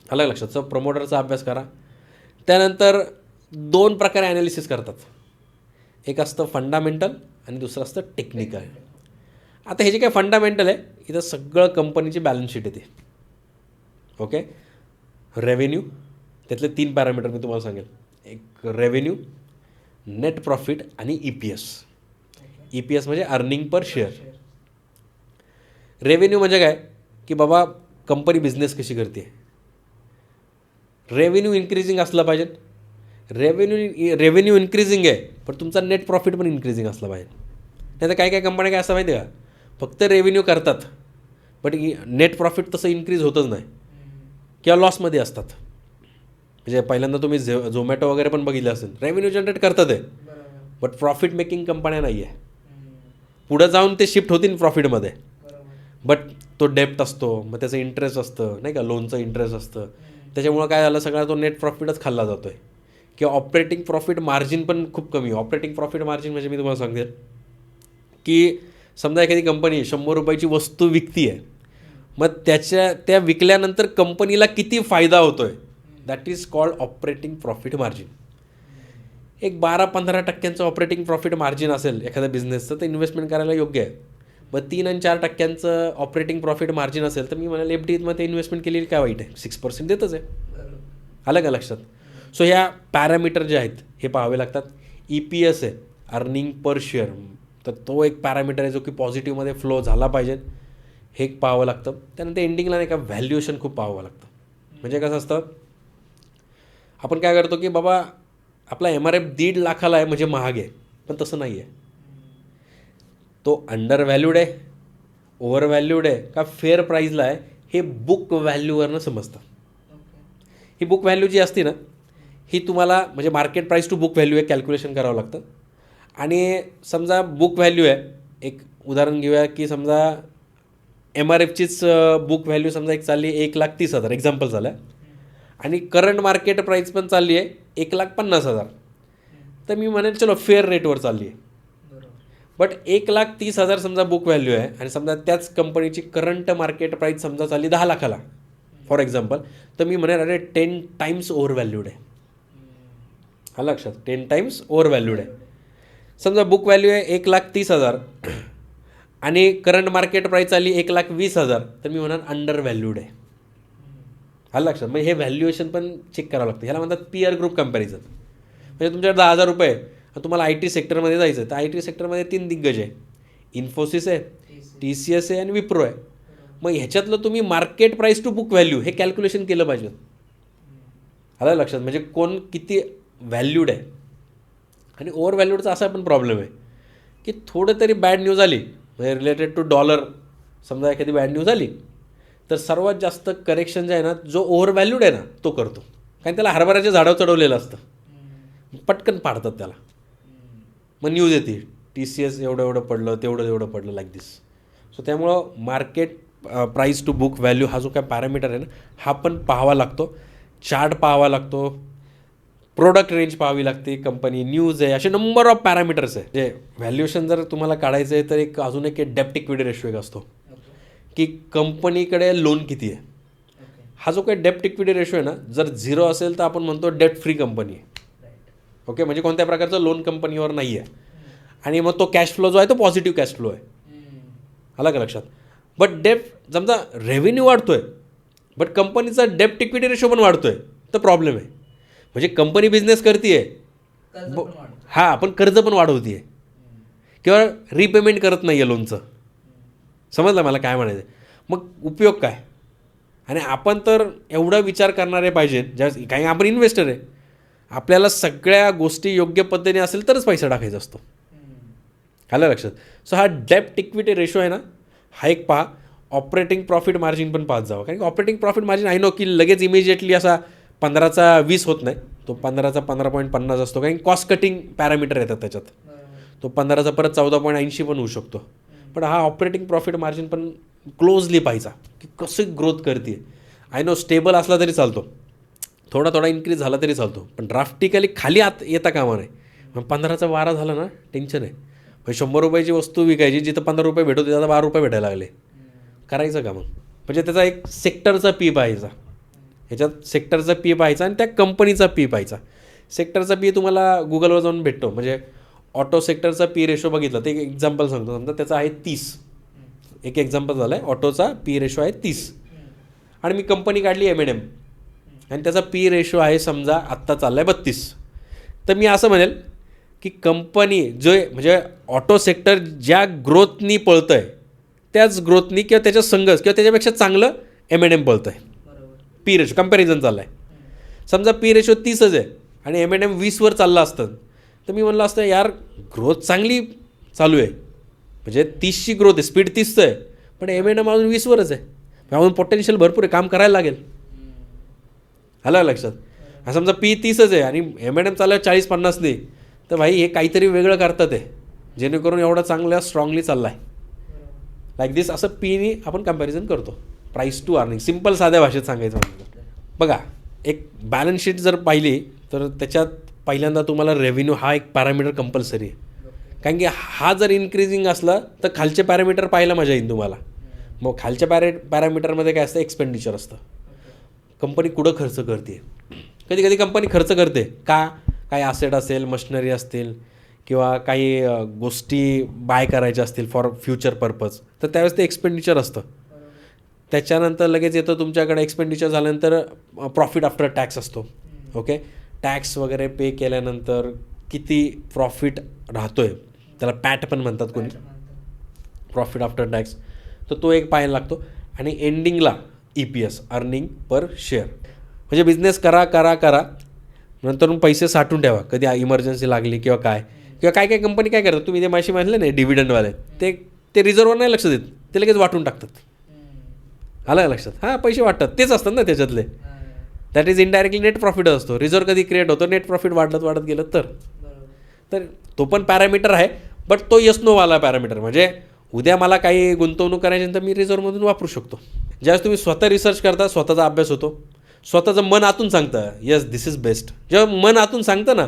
आलं लक्षात? सो प्रमोटरचा अभ्यास करा. त्यानंतर 2 प्रकारे ॲनालिसिस करतात. एक असतं फंडामेंटल आणि दुसरं असतं टेक्निकल. आता हे जे काय फंडामेंटल आहे, इथं सगळं कंपनीची बॅलन्स शीट येते, ओके. रेव्हेन्यू, त्यातले 3 पॅरामीटर मी तुम्हाला सांगेल. एक रेव्हेन्यू, नेट प्रॉफिट आणि EPS. EPS म्हणजे अर्निंग पर शेअर. रेव्हेन्यू म्हणजे काय की बाबा कंपनी बिझनेस कशी करते. रेव्हेन्यू इन्क्रीजिंग असलं पाहिजे. रेव्हेन्यू इन्क्रीजिंग आहे पण तुमचा नेट प्रॉफिट पण इन्क्रीजिंग असला पाहिजे. नाही तर काही कंपन्या काय असं माहिती आहे का, फक्त रेव्हेन्यू करतात बट नेट प्रॉफिट तसं इन्क्रीज होतच नाही किंवा लॉसमध्ये असतात. म्हणजे पहिल्यांदा तुम्ही झोमॅटो वगैरे पण बघितलं असेल, रेव्हेन्यू जनरेट करतात आहे बट प्रॉफिट मेकिंग कंपन्या नाही आहे. पुढं जाऊन ते शिफ्ट होतील प्रॉफिटमध्ये, बट तो डेप्ट असतो, मग त्याचं इंटरेस्ट असतं नाही का, लोनचं इंटरेस्ट असतं. त्याच्यामुळं काय झालं, सगळा तो नेट प्रॉफिटच खाल्ला जातो आहे. किंवा ऑपरेटिंग प्रॉफिट मार्जिन पण खूप कमी. ऑपरेटिंग प्रॉफिट मार्जिन म्हणजे मी तुम्हाला सांगेल की समजा एखादी कंपनी 100 रुपयाची वस्तू विकती आहे, मग त्या विकल्यानंतर कंपनीला किती फायदा होतो आहे, that is called operating profit margin. एक 12-15% ऑपरेटिंग प्रॉफिट मार्जिन असेल एखाद्या बिझनेसचं तर इन्व्हेस्टमेंट करायला योग्य आहे. मग 3 आणि 4% ऑपरेटिंग प्रॉफिट मार्जिन असेल तर मी म्हणाल FDमध्ये इन्व्हेस्टमेंट केलेली काय वाईट आहे, 6% देतच आहे. आलं का लक्षात? सो ह्या पॅरामीटर जे आहेत हे पाहावे लागतात. EPS आहे, अर्निंग पर शेअर, तर तो एक पॅरामीटर आहे जो की पॉझिटिव्हमध्ये फ्लो झाला पाहिजे, हे एक पाहावं लागतं. त्यानंतर एंडिंगला नाही का व्हॅल्युएशन खूप पाहावं लागतं. म्हणजे कसं असतं, आपण काय करतो की बाबा आपला MRF 1.5 लाखाला आहे म्हणजे महाग आहे, पण तसं नाही आहे. तो अंडर व्हॅल्यूड आहे, ओव्हर व्हॅल्यूड आहे का फेअर प्राईजला आहे, हे बुक व्हॅल्यूवरनं समजतं. ही बुक व्हॅल्यू जी असते ना, ही तुम्हाला म्हणजे market price to book value आहे, कॅल्क्युलेशन करावं लागतं. आणि समजा बुक व्हॅल्यू आहे, एक उदाहरण घेऊया की समजा MRFचीच बुक व्हॅल्यू समजा एक चालली 1,30,000, एक्झाम्पल झालं आहे, आणि करंट मार्केट प्राईस पण चालली आहे 1,50,000, तर मी म्हणेन चलो फेअर रेटवर चालली आहे. बट 1,30,000 समजा बुक व्हॅल्यू आहे आणि समजा त्याच कंपनीची करंट मार्केट प्राईस समजा चालली 10 लाखाला फॉर एक्झाम्पल, तर मी म्हणेन अरे 10 टाइम्स ओव्हर व्हॅल्यूड आहे. हा लक्षात, 10 टाइम्स ओव्हर व्हॅल्यूड आहे. समजा बुक व्हॅल्यू आहे 1,30,000 आणि करंट मार्केट प्राईस आली 1,20,000, तर मी म्हणेन अंडर व्हॅल्यूड आहे. हा लक्षात. म्हणजे हे व्हॅल्युएशन पण चेक करावं लागतं. ह्याला म्हणतात पीअर ग्रुप कम्पॅरिझन. म्हणजे तुमच्याकडे 10,000 रुपये, तुम्हाला IT सेक्टरमध्ये जायचं, तर IT सेक्टरमध्ये 3 दिग्गज आहे, इन्फोसिस आहे, TCS आहे आणि विप्रो आहे. मग ह्याच्यातलं तुम्ही market price to book value हे कॅल्क्युलेशन केलं पाहिजे. आलं लक्षात. म्हणजे कोण किती व्हॅल्यूड आहे. आणि ओव्हर व्हॅल्यूडचा असा पण प्रॉब्लेम आहे की थोडं तरी बॅड न्यूज आली, म्हणजे रिलेटेड टू डॉलर समजा एखादी बॅड न्यूज आली, तर सर्वात जास्त करेक्शन जे आहे ना, जो ओव्हर व्हॅल्यूड आहे ना तो करतो. कारण त्याला हरभऱ्याच्या झाडावर चढवलेलं असतं, पटकन पाडतात त्याला. मग न्यूज येते TCS एवढं पडलं, तेवढं पडलं, लाईक दिस. सो त्यामुळं market price to book value हा जो काय पॅरामीटर आहे ना, हा पण पाहावा लागतो. चार्ट पाहावा लागतो, प्रोडक्ट रेंज पाहावी लागते, कंपनी न्यूज आहे, असे नंबर ऑफ पॅरामीटर्स आहे. जे व्हॅल्युएशन जर तुम्हाला काढायचं आहे तर एक अजून एक डेप्ट इक्विटी रेशो एक असतो की कंपनीकडे लोन किती आहे. हा जो काही डेप्ट इक्विटी रेशो आहे ना, जर 0 असेल तर आपण म्हणतो डेप्ट फ्री कंपनी आहे. ओके, म्हणजे कोणत्या प्रकारचं लोन कंपनीवर नाही आहे. आणि मग तो कॅश फ्लो जो आहे तो पॉझिटिव्ह कॅश फ्लो आहे. आला का लक्षात? बट डेप्ट समजा रेव्हेन्यू वाढतो आहे बट कंपनीचा डेप्ट इक्विटी रेशो पण वाढतो आहे, तर प्रॉब्लेम आहे. म्हणजे कंपनी बिझनेस करते आहे, हां, पण कर्ज पण वाढवते आहे किंवा रिपेमेंट करत नाही आहे लोनचं. समजलं मला काय म्हणायचं? मग उपयोग काय? आणि आपण तर एवढा विचार करणारे पाहिजे, ज्या काही आपण इन्व्हेस्टर आहे, आपल्याला सगळ्या गोष्टी योग्य पद्धतीने असेल तरच पैसा टाकायचा असतो. आलं लक्षात? सो हा डेप्ट इक्विटी रेशो आहे ना, हा एक पहा. ऑपरेटिंग प्रॉफिट मार्जिन पण पाहत जावं, कारण की ऑपरेटिंग प्रॉफिट मार्जिन आहे नो की लगेच इमिजिएटली असा 15चा 20 होत नाही, तो 15चा 15.50 असतो, कारण कॉस्ट कटिंग पॅरामीटर येतात त्याच्यात. तो 15चा परत 14.80 पण होऊ शकतो. पण हा ऑपरेटिंग प्रॉफिट मार्जिन पण क्लोजली पाहायचा की कसं ग्रोथ करते. आय नो स्टेबल असला तरी चालतो, थोडा थोडा इन्क्रीज झाला तरी चालतो, पण ड्राफ्टिकली खाली आत येता कामा नाही. मग 15चा 12 झाला ना, टेन्शन आहे. म्हणजे 100 रुपयाची वस्तू विकायची, जिथं 15 रुपये भेटत होते आता 12 रुपये भेटायला लागले. करायचं का मग? म्हणजे त्याचा एक सेक्टरचा पी पाहायचा, ह्याच्यात सेक्टरचा पी पाहायचा आणि त्या कंपनीचा पी पाहायचा. सेक्टरचा पी तुम्हाला गुगलवर जाऊन भेटतो. म्हणजे ऑटो सेक्टरचा पी रेशो बघितला तर एक एक्झाम्पल सांगतो. समजा त्याचा आहे 30, एक एक्झाम्पल झालं आहे, ऑटोचा पी रेशो आहे 30 आणि मी कंपनी काढली M&M आणि त्याचा पी रेशो आहे समजा आत्ता चालला आहे 32. तर मी असं म्हणेल की कंपनी जो म्हणजे ऑटो सेक्टर ज्या ग्रोथनी पळतं आहे त्याच ग्रोथनी किंवा त्याच्या संघच किंवा त्याच्यापेक्षा चांगलं M&M पळतं आहे. पी रेशो कम्पॅरिझन चाललं आहे. समजा पी रेशो 30च आहे आणि M&M 20वर चाललं असतं तर मी म्हणलं असतं यार ग्रोथ चांगली चालू आहे, म्हणजे 30ची ग्रोथ आहे, स्पीड 30चं आहे, पण M&M अजून 20वरच आहे, अजून पोटेन्शियल भरपूर आहे, काम करायला लागेल. आलं लक्षात? समजा पी 30च आहे आणि M&M चाललं 40-50 तर भाई हे काहीतरी वेगळं करतात आहे जेणेकरून एवढा चांगला स्ट्रॉंगली चालला आहे. लाईक दिस असं पीनी आपण कम्पॅरिझन करतो. प्राईस टू अर्निंग, सिम्पल साध्या भाषेत सांगायचं म्हणजे. बघा, एक बॅलन्स शीट जर पाहिली तर त्याच्यात पहिल्यांदा तुम्हाला रेव्हेन्यू हा एक पॅरामीटर कंपल्सरी आहे, कारण की हा जर इन्क्रीजिंग असला तर खालचे पॅरामीटर पाहायला मजा येईल तुम्हाला. मग खालच्या पॅरामीटरमध्ये काय असतं? एक्सपेंडिचर असतं. कंपनी कुठं खर्च करते. कधी कधी कंपनी खर्च करते का? काही ॲसेट असेल, मशिनरी असतील किंवा काही गोष्टी बाय करायच्या असतील फॉर फ्युचर पर्पज, तर त्यावेळेस ते एक्सपेंडिचर असतं. त्याच्यानंतर लगेच येतं तुमच्याकडे एक्सपेंडिचर झाल्यानंतर प्रॉफिट आफ्टर टॅक्स असतो. ओके, टॅक्स वगैरे पे केल्यानंतर किती प्रॉफिट राहतो आहे, त्याला पॅट पण म्हणतात कोणी, प्रॉफिट आफ्टर टॅक्स, तर तो एक पाहायला लागतो. आणि एंडिंगला EPS, अर्निंग पर शेअर. म्हणजे बिझनेस करा करा करा, नंतर पैसे साठवून ठेवा, कधी इमर्जन्सी लागली किंवा काय काय कंपनी काय करतात, तुम्ही ते माशी म्हटलं नाही डिव्हिडंडवाले, ते रिझर्ववर नाही लक्ष देत, ते लगेच वाटून टाकतात. आलं लक्षात? हां, पैसे वाटतात, तेच असतात ना त्याच्यातले. That is indirectly net profit असतो. रिझर्व कधी क्रिएट होतो? नेट प्रॉफिट वाढत गेलं तर तो पण पॅरामीटर आहे, बट तो यस नोवाला पॅरामीटर. म्हणजे उद्या मला काही गुंतवणूक करायची तर मी रिझर्वमधून वापरू शकतो. ज्यावेळेस तुम्ही स्वतः रिसर्च करता, स्वतःचा अभ्यास होतो, स्वतःचं मन आतून सांगतं यस दिस इज बेस्ट. जेव्हा मन आतून सांगतं ना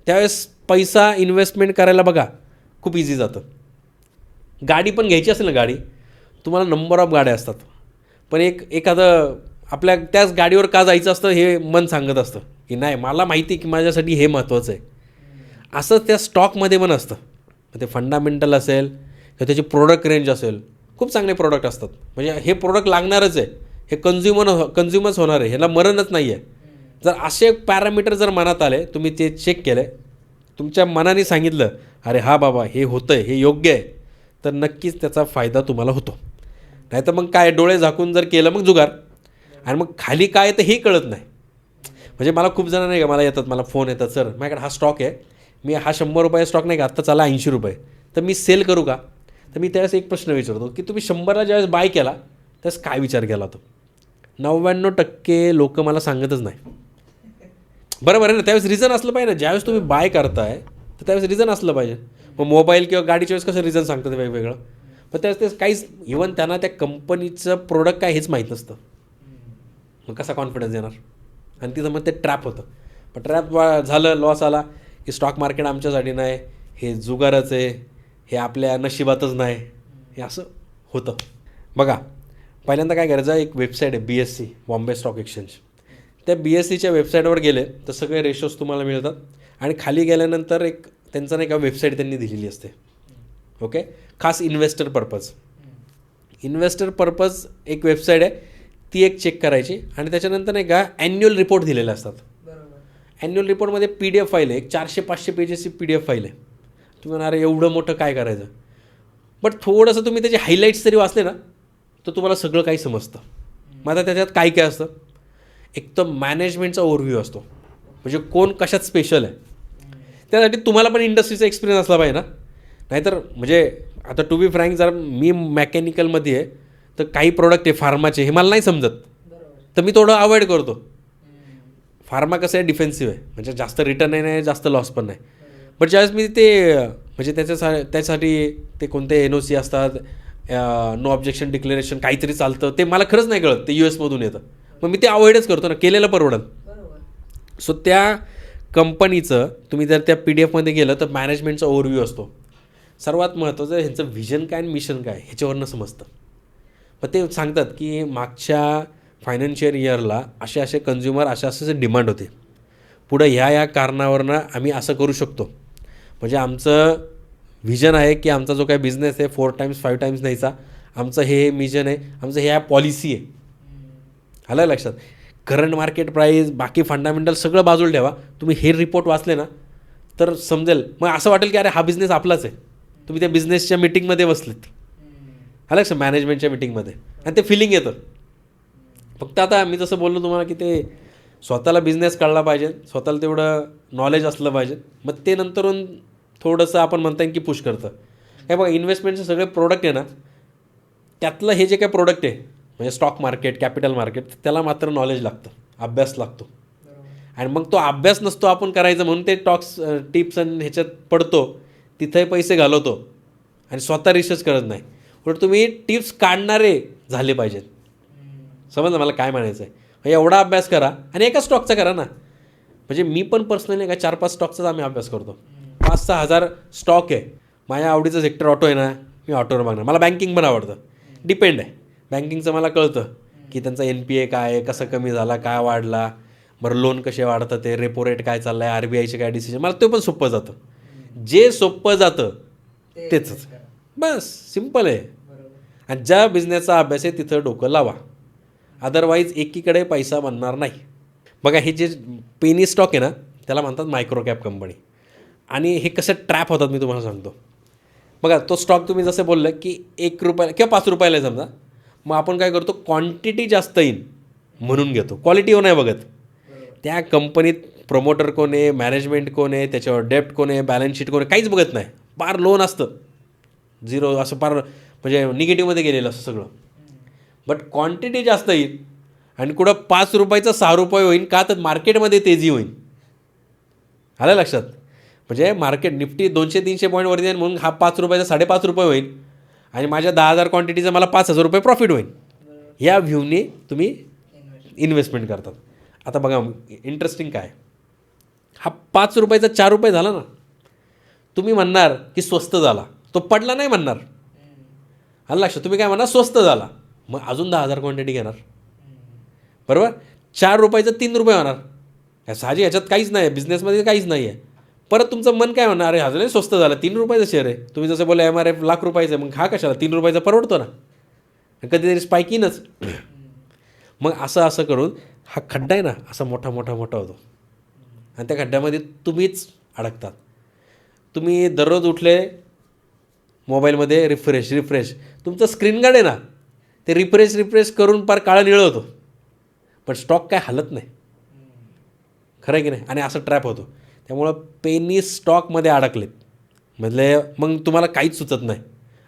त्यावेळेस पैसा इन्व्हेस्टमेंट करायला बघा खूप इझी जातं. गाडी पण घ्यायची असेल ना, गाडी तुम्हाला नंबर ऑफ गाड्या असतात, पण एखादं आपल्या त्याच गाडीवर का जायचं असतं हे मन सांगत असतं की नाही, मला माहिती आहे की माझ्यासाठी हे महत्त्वाचं आहे. असं त्या स्टॉकमध्ये पण असतं. ते फंडामेंटल असेल किंवा त्याची प्रोडक्ट रेंज असेल, खूप चांगले प्रोडक्ट असतात. म्हणजे हे प्रोडक्ट लागणारच आहे, हे कन्झ्युमर्स होणार आहे, ह्याला मरणच नाही आहे. जर असे पॅरामीटर जर मनात आले, तुम्ही ते चेक केलं, तुमच्या मनाने सांगितलं अरे हा बाबा हे होतं आहे, हे योग्य आहे, तर नक्कीच त्याचा फायदा तुम्हाला होतो. नाही तर मग काय, डोळे झाकून जर केलं मग जुगार, आणि मग खाली काय तर हे कळत नाही. म्हणजे मला खूप जण नाही का मला येतात, मला फोन येतात, सर माझ्याकडे हा स्टॉक आहे, मी हा 100 रुपये स्टॉक नाही का आत्ता चालला 80 रुपये, तर मी सेल करू का? तर मी त्यावेळेस एक प्रश्न विचारतो की तुम्ही 100ला ज्यावेळेस बाय केला त्यावेळेस काय विचार केला होता? 99% लोक मला सांगतच नाही. बरोबर आहे ना? त्यावेळेस रिझन असलं पाहिजे ना. ज्यावेळेस तुम्ही बाय करताय तर त्यावेळेस रिझन असलं पाहिजे. मग मोबाईल किंवा गाडीच्या वेळेस कसं रिझन सांगतात वेगवेगळं, पण ते काहीच इवन त्यांना त्या कंपनीचं प्रोडक्ट काय हेच माहीत नसतं. मग कसा कॉन्फिडन्स येणार? आणि तिथं मग ते ट्रॅप होतं. पण ट्रॅप झालं, लॉस आला की स्टॉक मार्केट आमच्यासाठी नाही, हे जुगारच आहे, हे आपल्या नशिबातच नाही, हे असं होतं. बघा, पहिल्यांदा काय करायचं, एक वेबसाईट आहे BSE, बॉम्बे स्टॉक एक्सचेंज. त्या BSEच्या वेबसाईटवर गेले तर सगळे रेशोज तुम्हाला मिळतात. आणि खाली गेल्यानंतर एक त्यांचं नाही का वेबसाईट त्यांनी दिलेली असते. ओके, खास इन्व्हेस्टर पर्पज एक वेबसाईट आहे, ती एक चेक करायची. आणि त्याच्यानंतर नाही का ॲन्युअल रिपोर्ट दिलेले असतात. ॲन्युअल रिपोर्टमध्ये PDF फाईल आहे, एक 400-500 पेजेसची PDF फाईल आहे. तुम्ही म्हणणार एवढं मोठं काय करायचं? बट थोडंसं तुम्ही त्याचे हायलाईट्स तरी वाचले ना तर तुम्हाला सगळं काही समजतं. मग आता त्याच्यात काय काय असतं, एक तर मॅनेजमेंटचा ओव्हरव्ह्यू असतो, म्हणजे कोण कशात स्पेशल आहे. त्यासाठी तुम्हाला पण इंडस्ट्रीचा एक्सपिरियन्स असला पाहिजे ना. नाहीतर म्हणजे आता टू बी फ्रँक, जर मी मेकॅनिकलमध्ये आहे तर काही प्रोडक्ट आहे फार्माचे, हे मला नाही समजत, तर मी थोडं अवॉइड करतो. फार्मा कसं आहे, डिफेन्सिव्ह आहे, म्हणजे जास्त रिटर्न नाही, जास्त लॉस पण नाही. बट ज्यावेळेस मी ते म्हणजे त्याच्यासाठी ते कोणते NOC असतात, नो ऑब्जेक्शन डिक्लेरेशन काहीतरी चालतं, ते मला खरंच नाही कळत, ते US मधून येतं. मग मी ते अवॉइडच करतो ना, केलेलं परवडत. सो त्या कंपनीचं तुम्ही जर त्या PDF मध्ये गेलं तर मॅनेजमेंटचा ओव्हरव्ह्यू असतो. सर्वात महत्त्वाचं ह्यांचं व्हिजन काय आणि मिशन काय ह्याच्यावरनं समजतं. मग ते सांगतात की मागच्या फायनान्शियल इयरला असे कन्झ्युमर असे डिमांड होते, पुढं ह्या कारणावरनं आम्ही असं करू शकतो. म्हणजे आमचं व्हिजन आहे की आमचा जो काही बिझनेस आहे 4 टाइम्स 5 टाइम्स न्यायचा, आमचं हे मिशन आहे, आमचं ह्या पॉलिसी आहे. आलं लक्षात? करंट मार्केट प्राईस, बाकी फंडामेंटल सगळं बाजूला ठेवा, तुम्ही हे रिपोर्ट वाचले ना तर समजेल. मग असं वाटेल की अरे हा बिझनेस आपलाच आहे. तुम्ही त्या बिझनेसच्या मीटिंगमध्ये बसलेत, आलं लक्षात, मॅनेजमेंटच्या मीटिंगमध्ये, आणि ते फिलिंग येतं. फक्त आता मी जसं बोललो तुम्हाला की ते स्वतःला बिझनेस कळला पाहिजे, स्वतःला तेवढं नॉलेज असलं पाहिजे, मग ते नंतरून थोडंसं आपण म्हणता येईल की पुश करतं. हे बघा, इन्व्हेस्टमेंटचे सगळे प्रोडक्ट आहे ना, त्यातलं हे जे काही प्रोडक्ट आहे म्हणजे स्टॉक मार्केट, कॅपिटल मार्केट, त्याला मात्र नॉलेज लागतं, अभ्यास लागतो. आणि मग तो अभ्यास नसतो आपण करायचं म्हणून ते टिप्स आणि ह्याच्यात पडतो, तिथंही पैसे घालवतो आणि स्वतः रिसर्च करत नाही. पण तुम्ही टिप्स काढणारे झाले पाहिजेत. समजलं मला काय म्हणायचं आहे? एवढा अभ्यास करा आणि एका स्टॉकचा करा ना. म्हणजे मी पण पर्सनली 4-5 स्टॉकचाच आम्ही अभ्यास करतो. 5-6 हजार स्टॉक आहे. माझ्या आवडीचं सेक्टर ऑटो आहे ना, मी ऑटोवर बघणार. मला बँकिंग पण आवडतं, डिपेंड आहे. बँकिंगचं मला कळतं की त्यांचा NPA काय आहे, कसं कमी झाला, काय वाढला, बरं लोन कसे वाढतं, ते रेपो रेट काय चाललं आहे, RBIचे काय डिसिजन, मला ते पण सोपं जातं. जे सोपं जातं तेच, बस सिम्पल आहे. आणि ज्या बिझनेसचा अभ्यास आहे तिथं डोकं लावा, अदरवाईज एकीकडे पैसा बनणार नाही. बघा, हे जे पेनी स्टॉक आहे ना, त्याला म्हणतात मायक्रो कॅप कंपनी. आणि हे कसं ट्रॅप होतात मी तुम्हाला सांगतो. बघा, तो स्टॉक तुम्ही जसं बोललं की 1 रुपयाला किंवा 5 रुपयाला समजा, मग आपण काय करतो, क्वांटिटी जास्त येईल म्हणून घेतो, क्वालिटीवर नाही बघत. त्या कंपनीत प्रमोटर कोण आहे, मॅनेजमेंट कोण आहे, त्याच्यावर डेप्ट कोण आहे, बॅलन्स शीट कोण आहे, काहीच बघत नाही. पार लोन असतं, 0 असं, पार म्हणजे निगेटिव्हमध्ये गेलेलं असं सगळं. बट क्वांटिटी जास्त येईल आणि कुठं 5 रुपयाचं 6 रुपये होईल का, तर मार्केटमध्ये तेजी होईल. आलं लक्षात? म्हणजे मार्केट निफ्टी 200-300 पॉईंट वरती जाईल म्हणून हा 5 रुपयाचा 5.5 रुपये होईल आणि माझ्या 10,000 क्वांटिटीचं मला 5,000 रुपये प्रॉफिट होईल. या व्ह्यूने तुम्ही इन्व्हेस्टमेंट करतात. आता बघा इंटरेस्टिंग काय, हा 5 रुपयाचा 4 रुपये झाला ना, तुम्ही म्हणणार की स्वस्त झाला, तो पडला नाही म्हणणार. आलं लक्षात? तुम्ही काय म्हणणार, स्वस्त झाला, मग अजून 10,000 क्वांटिटी घेणार, बरोबर. 4 रुपयाचं 3 रुपये होणार. साहजिक याच्यात काहीच नाही, बिझनेसमध्ये काहीच नाही आहे. परत तुमचं मन काय म्हणणार, अरे अजूनही स्वस्त झालं, 3 रुपयाचं शेअर आहे. तुम्ही जसं बोला MRF लाख रुपयाचं आहे, मग हा कशाला 3 रुपयाचा परवडतो ना, कधीतरी स्पाईक येईनच. मग असं करून हा खड्डा आहे ना, असा मोठा होतो आणि त्या खड्ड्यामध्ये तुम्हीच अडकतात. तुम्ही दररोज उठले, मोबाईलमध्ये रिफ्रेश, तुमचं स्क्रीन गार्ड आहे ना, ते रिफ्रेश करून पार काळं निळं होतं, पण स्टॉक काय हलत नाही. खरं आहे की नाही? आणि असं ट्रॅप होतो. त्यामुळं पेनी स्टॉकमध्ये अडकलेत म्हणजे मग तुम्हाला काहीच सुचत नाही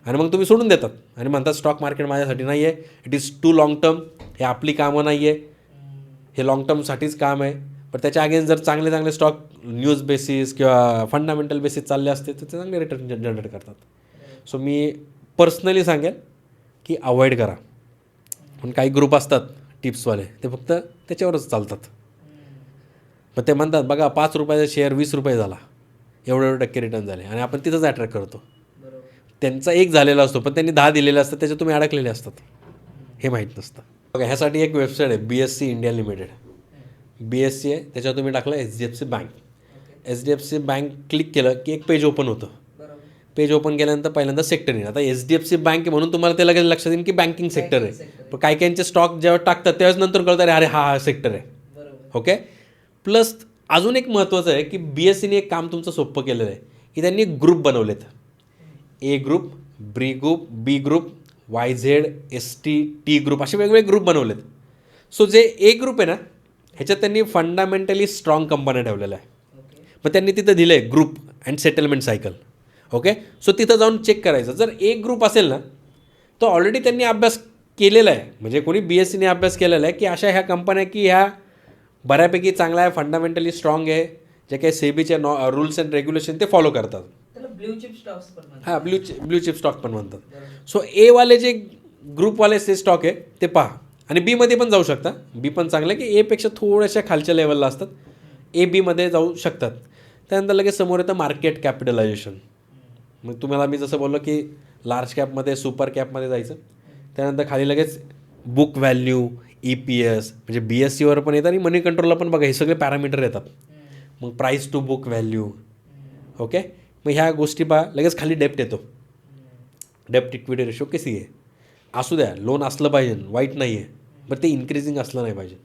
आणि मग तुम्ही सोडून देतात आणि म्हणतात स्टॉक मार्केट माझ्यासाठी नाही आहे, it is too long term, हे आपली कामं नाही आहे, हे लॉंग टर्मसाठीच काम आहे. पण त्याच्या अगेन्स्ट जर चांगले स्टॉक न्यूज बेसिस किंवा फंडामेंटल बेसिस चालले असते तर ते चांगले रिटर्न जनरेट करतात. सो मी पर्सनली सांगेल की अवॉइड करा. पण काही ग्रुप असतात टिप्सवाले, ते फक्त त्याच्यावरच चालतात. मग ते म्हणतात बघा 5 रुपयाचा शेअर 20 रुपये झाला, एवढे टक्के रिटर्न झाले, आणि आपण तिथंच अट्रॅक्ट करतो. त्यांचा एक झालेला असतो पण त्यांनी 10 दिलेले असतात, त्याच्यात तुम्ही अडकलेले असतात, हे माहीत नसतं. बघा ह्यासाठी एक वेबसाईट आहे BSC इंडिया लिमिटेड. BSC आहे, त्याच्यावर तुम्ही टाकलं HDFC bank. HDFC bank click केलं की एक पेज ओपन होतं. पेज ओपन केल्यानंतर पहिल्यांदा सेक्टर येईल. आता HDFC बँक आहे म्हणून तुम्हाला ते लगेच लक्षात येईल की बँकिंग सेक्टर आहे. पण काही काहींचे स्टॉक जेव्हा टाकतात त्यावेळेस नंतर कळतं अरे हा सेक्टर आहे. ओके. प्लस अजून एक महत्त्वाचं आहे की BSCने एक काम तुमचं सोपं केलेलं आहे की त्यांनी ग्रुप बनवलेत. A group, B group, B group, YZ, ST, T group, असे वेगवेगळे ग्रुप बनवलेत. सो जे A ग्रुप आहे ना, ह्याच्यात त्यांनी फंडामेंटली स्ट्रॉंग कंपन्या ठेवलेल्या आहे. मग त्यांनी तिथं दिलं आहे group and settlement cycle. Okay. So तिथं जाऊन चेक करायचं. जर एक ग्रुप असेल ना, तो ऑलरेडी त्यांनी अभ्यास केलेला आहे, म्हणजे कोणी BSCने अभ्यास केलेला आहे की अशा ह्या कंपन्या की ह्या बऱ्यापैकी चांगल्या आहे, फंडामेंटली स्ट्रॉंग आहे, जे काही सेबीचे रूल्स अँड रेग्युलेशन ते फॉलो करतात. हां, ब्ल्यू चिप स्टॉक पण म्हणतात. सो एवाले जे ग्रुपवाले जे स्टॉक आहे ते पहा, आणि बीमध्ये पण जाऊ शकता. बी पण चांगलं आहे की एपेक्षा थोड्याशा खालच्या लेवलला असतात, बीमध्ये जाऊ शकतात. त्यानंतर लगेच समोर येतं मार्केट कॅपिटलायझेशन. मग तुम्हाला मी जसं बोललो की लार्ज कॅपमध्ये, सुपर कॅपमध्ये जायचं. त्यानंतर खाली लगेच बुक व्हॅल्यू, EPS, म्हणजे BSCवर पण येतं आणि मनी कंट्रोलला पण बघा हे सगळे पॅरामीटर येतात. मग price to book value. Okay. मग ह्या गोष्टी पहा. लगेच खाली डेप्ट येतो. डेप्ट इक्विटी रेशो कशी आहे, असू द्या, लोन असलं पाहिजे, वाईट नाही आहे, बट ते इन्क्रीजिंग असलं नाही पाहिजे.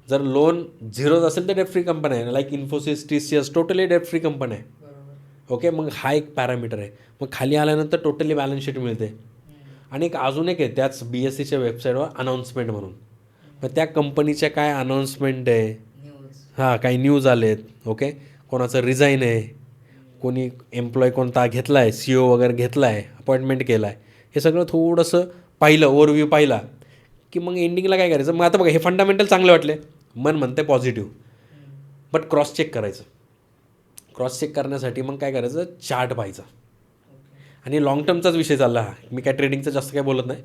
जर लोन 0 असेल तर डेप्ट फ्री कंपनी आहे, लाईक इन्फोसिस, TCS, टोटली डेप्ट फ्री कंपनी आहे. ओके. मग हा एक पॅरामीटर आहे. मग खाली आल्यानंतर टोटली बॅलन्स शीट मिळते. आणि एक अजून एक आहे त्याच BSCच्या वेबसाईटवर अनाऊन्समेंट म्हणून. मग त्या कंपनीच्या काय अनाऊन्समेंट आहे, हां, काही न्यूज आलेत. ओके. कोणाचं रिझाईन आहे, कोणी एम्प्लॉय कोणता घेतला आहे, CEO वगैरे घेतला आहे, अपॉइंटमेंट केला आहे, हे सगळं थोडंसं पाहिलं, ओव्हरव्ह्यू पाहिला की मग एंडिंगला काय करायचं. मग आता बघा हे फंडामेंटल चांगले वाटले, मन म्हणते पॉझिटिव्ह, बट क्रॉस चेक करायचं. क्रॉस चेक करण्यासाठी मग काय करायचं, चार्ट पाहायचा. आणि लॉंग टर्मचाच विषय चालला हा, मी काय ट्रेडिंगचं जास्त काय बोलत नाही.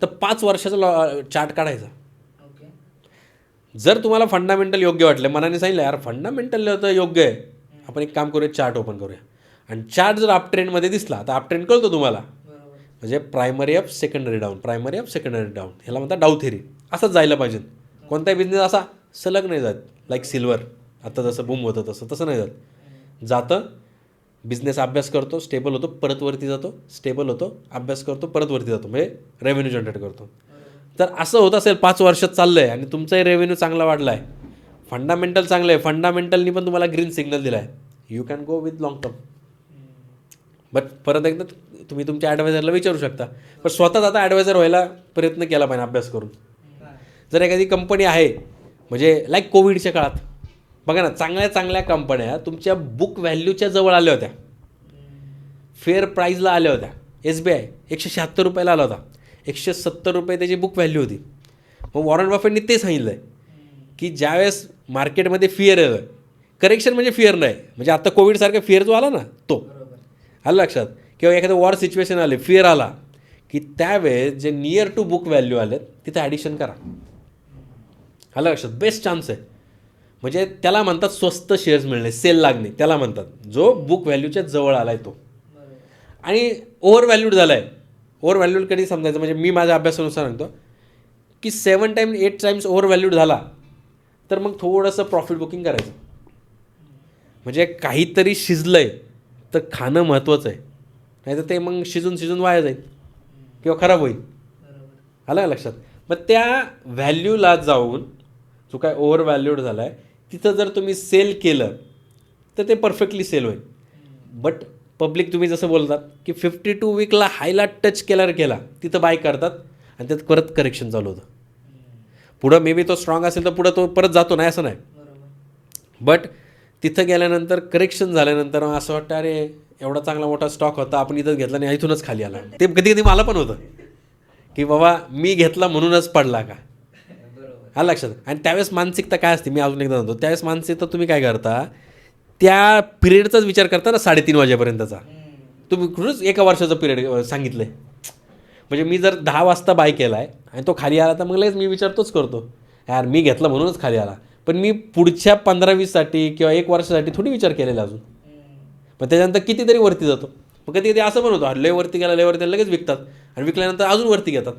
तर 5 वर्षाचा चार्ट काढायचा. जर तुम्हाला फंडामेंटल योग्य वाटले, मनाने सांगितलं यार फंडामेंटल तर योग्य आहे, आपण एक काम करूया, चार्ट ओपन करूया. आणि चार्ट जर अप ट्रेंडमध्ये दिसला तर अप ट्रेंड कळतो तुम्हाला, म्हणजे primary up, secondary down, primary up, secondary down, ह्याला म्हणतात डाऊ थेरी. असंच जायला पाहिजे. कोणताही बिझनेस असा सलग नाही जात, लाईक सिल्वर आता जसं बूम होतं तसं नाही जातं. बिझनेस अभ्यास करतो, स्टेबल होतो, परत वरती जातो, स्टेबल होतो, अभ्यास करतो, परत वरती जातो, म्हणजे रेव्हेन्यू जनरेट करतो. तर असं होत असेल 5 वर्षात चाललं आहे आणि तुमचाही रेव्हेन्यू चांगला वाढला आहे, फंडामेंटल चांगलं आहे, फंडामेंटलनी पण तुम्हाला ग्रीन सिग्नल दिला आहे, you can go with long term. But परत एकदा तुम्ही तुमच्या ॲडवायझरला विचारू शकता. पण स्वतःच आता ॲडवायझर व्हायला प्रयत्न केला पाहिजे अभ्यास करून. जर एखादी कंपनी आहे, म्हणजे लाईक कोविडच्या काळात बघा ना, चांगल्या चांगल्या कंपन्या तुमच्या बुक व्हॅल्यूच्या जवळ आल्या होत्या, फेअर प्राईजला आल्या होत्या. SBI 176 रुपयाला आला होता, 170 रुपये त्याची बुक व्हॅल्यू होती. मग वॉरन बफेटनी ते सांगितलं आहे की ज्यावेळेस मार्केटमध्ये फिअर आहे, करेक्शन म्हणजे फिअर नाही, म्हणजे आता कोविडसारखा फिअर जो आला ना तो आलं लक्षात, किंवा एखादं वॉर सिच्युएशन आले, फिअर आला की त्यावेळेस जे नियर टू बुक व्हॅल्यू आले तिथे ॲडिशन करा. आलं लक्षात. बेस्ट चान्स आहे. म्हणजे त्याला म्हणतात स्वस्त शेअर्स मिळणे, सेल लागणे त्याला म्हणतात, जो बुक व्हॅल्यूच्या जवळ आला आहे तो. आणि ओव्हर व्हॅल्यूड झाला आहे. ओव्हर व्हॅल्यूड कधी समजायचं, म्हणजे मी माझ्या अभ्यासानुसार सांगतो की 7 टाइम्स 8 टाइम्स ओव्हर व्हॅल्यूड झाला तर मग थोडंसं प्रॉफिट बुकिंग करायचं. म्हणजे काहीतरी शिजलं आहे तर खाणं महत्त्वाचं आहे, नाही तर ते मग शिजून वाया जाईल किंवा खराब होईल. आलं लक्षात. मग त्या व्हॅल्यूला जाऊन जो काय ओव्हर व्हॅल्यूड झाला आहे तिथं जर तुम्ही सेल केलं तर ते परफेक्टली सेल होईल. बट पब्लिक तुम्ही जसं बोलतात की 52 वीकला हायला टच केला तिथं बाय करतात आणि त्यात परत करेक्शन चालू होतं. पुढं मे बी तो स्ट्रॉंग असेल तर पुढं तो परत जातो, नाही असं नाही. बट तिथं गेल्यानंतर करेक्शन झाल्यानंतर असं वाटतं अरे एवढा चांगला मोठा स्टॉक होता, आपण इथंच घेतला आणि इथूनच खाली आला. ते कधी कधी मला पण होतं की बाबा मी घेतला म्हणूनच पडला का. हा लक्षात. आणि त्यावेळेस मानसिकता काय असते, मी अजून एकदा म्हणतो, त्यावेळेस मानसिकता तुम्ही काय करता, त्या पिरियडचाच विचार करता ना 3:30 वाजेपर्यंतचा, तुम्ही खरंच एका वर्षाचं पिरियड सांगितलं आहे. म्हणजे मी जर 10 वाजता बाय केला आहे आणि तो खाली आला तर मग लगेच मी विचारतोच करतो, यार मी घेतला म्हणूनच खाली आला. पण मी पुढच्या 15-20साठी किंवा 1 वर्षासाठी थोडी विचार केलेला अजून. मग त्याच्यानंतर कितीतरी वरती जातो. मग कधी कधी असं पण होतं, लय वरती गेला लगेच विकतात आणि विकल्यानंतर अजून वरती घेतात.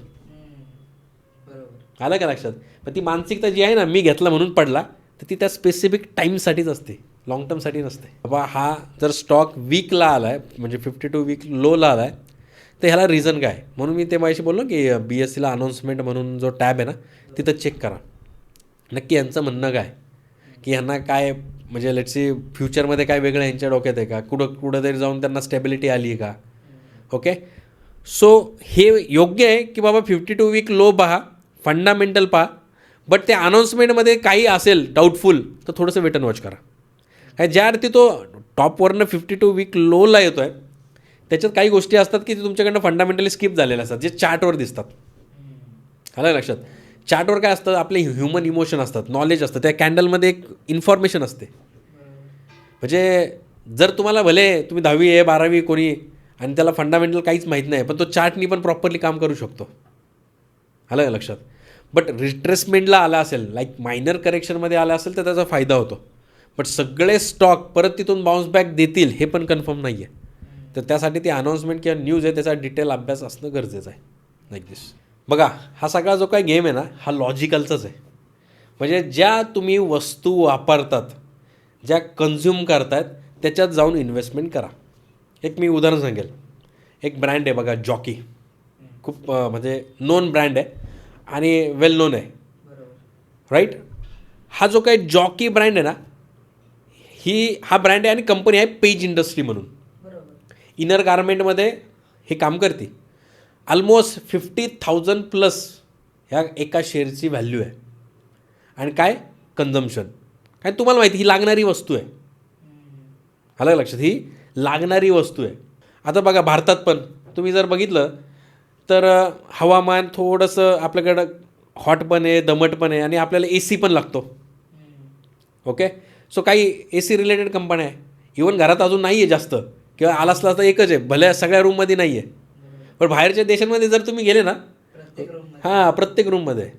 आलं का लक्षात? पण ती मानसिकता जी आहे ना, मी घेतला म्हणून पडला, तर ती त्या स्पेसिफिक टाईमसाठीच असते, लाँग टर्मसाठी नसते. बाबा हा जर स्टॉक वीकला आला आहे, म्हणजे 52 वीक लोला आला आहे, तर ह्याला रिझन काय? म्हणून मी ते माझ्याशी बोललो की BSEला अनाऊन्समेंट म्हणून जो टॅब आहे ना, तिथं चेक करा नक्की यांचं म्हणणं काय, की ह्यांना काय म्हणजे लेट्स फ्युचरमध्ये काय वेगळं यांच्या डोक्यात आहे का, कुठंतरी जाऊन त्यांना स्टेबिलिटी आली आहे का. ओके, सो हे योग्य आहे की बाबा 52 वीक लो पहा, फंडामेंटल पहा, बट त्या अनाऊन्समेंटमध्ये काही असेल डाऊटफुल तर थोडंसं वेट अँड वॉच करा. काय ज्या अर्थी तो टॉपवरनं 52 वीक लोला येतो आहे, त्याच्यात काही गोष्टी असतात की ते तुमच्याकडनं फंडामेंटली स्किप झालेल्या असतात, जे चार्टवर दिसतात. आलं लक्षात? चार्टवर काय असतं, आपले ह्युमन इमोशन असतात, नॉलेज असतं, त्या कॅन्डलमध्ये एक इन्फॉर्मेशन असते. म्हणजे जर तुम्हाला भले तुम्ही 10वी आहे 12वी कोणी आणि त्याला फंडामेंटल काहीच माहीत नाही, पण तो चार्टनी पण प्रॉपरली काम करू शकतो. आलं का लक्षात? बट रिट्रेसमेंटला आला असेल, लाईक मायनर करेक्शनमध्ये आला असेल तर त्याचा फायदा होतो. बट सगळे स्टॉक परत तिथून बाउन्स बॅक देतील हे पण कन्फर्म नाही आहे. तर त्यासाठी ती अनाऊन्समेंट किंवा न्यूज आहे त्याचा डिटेल अभ्यास असणं गरजेचं आहे. लाईक दिस. बघा हा सगळा जो काही गेम आहे ना, हा लॉजिकलचाच आहे. म्हणजे ज्या तुम्ही वस्तू वापरतात, ज्या कन्झ्युम करतायत, त्याच्यात जाऊन इन्व्हेस्टमेंट करा. एक मी उदाहरण सांगेल. एक ब्रँड आहे बघा, जॉकी. खूप म्हणजे नोन ब्रँड आहे आणि वेल नोन आहे, राईट. हा जो काही जॉकी ब्रँड आहे ना, हा ब्रँड आहे आणि कंपनी आहे पेज इंडस्ट्री म्हणून. इनर गार्मेंटमध्ये हे काम करते. ऑलमोस्ट 50,000+ ह्या एका शेअरची व्हॅल्यू आहे. आणि काय कन्झम्शन, काय तुम्हाला माहिती, ही लागणारी वस्तू आहे. आलं लक्षात? ही लागणारी वस्तू आहे. आता बघा भारतात पण तुम्ही जर बघितलं तर हवामान थोडंसं आपल्याकडं हॉट पण आहे, दमट पण आहे आणि आपल्याला AC पण लागतो. ओके, सो काही AC रिलेटेड कंपन्या आहे. इवन घरात अजून नाही आहे जास्त, किंवा आला असला तर एकच आहे, भले सगळ्या रूममध्ये नाही आहे. पण बाहेरच्या देशांमध्ये जर तुम्ही गेले ना, हां प्रत्येक रूममध्ये.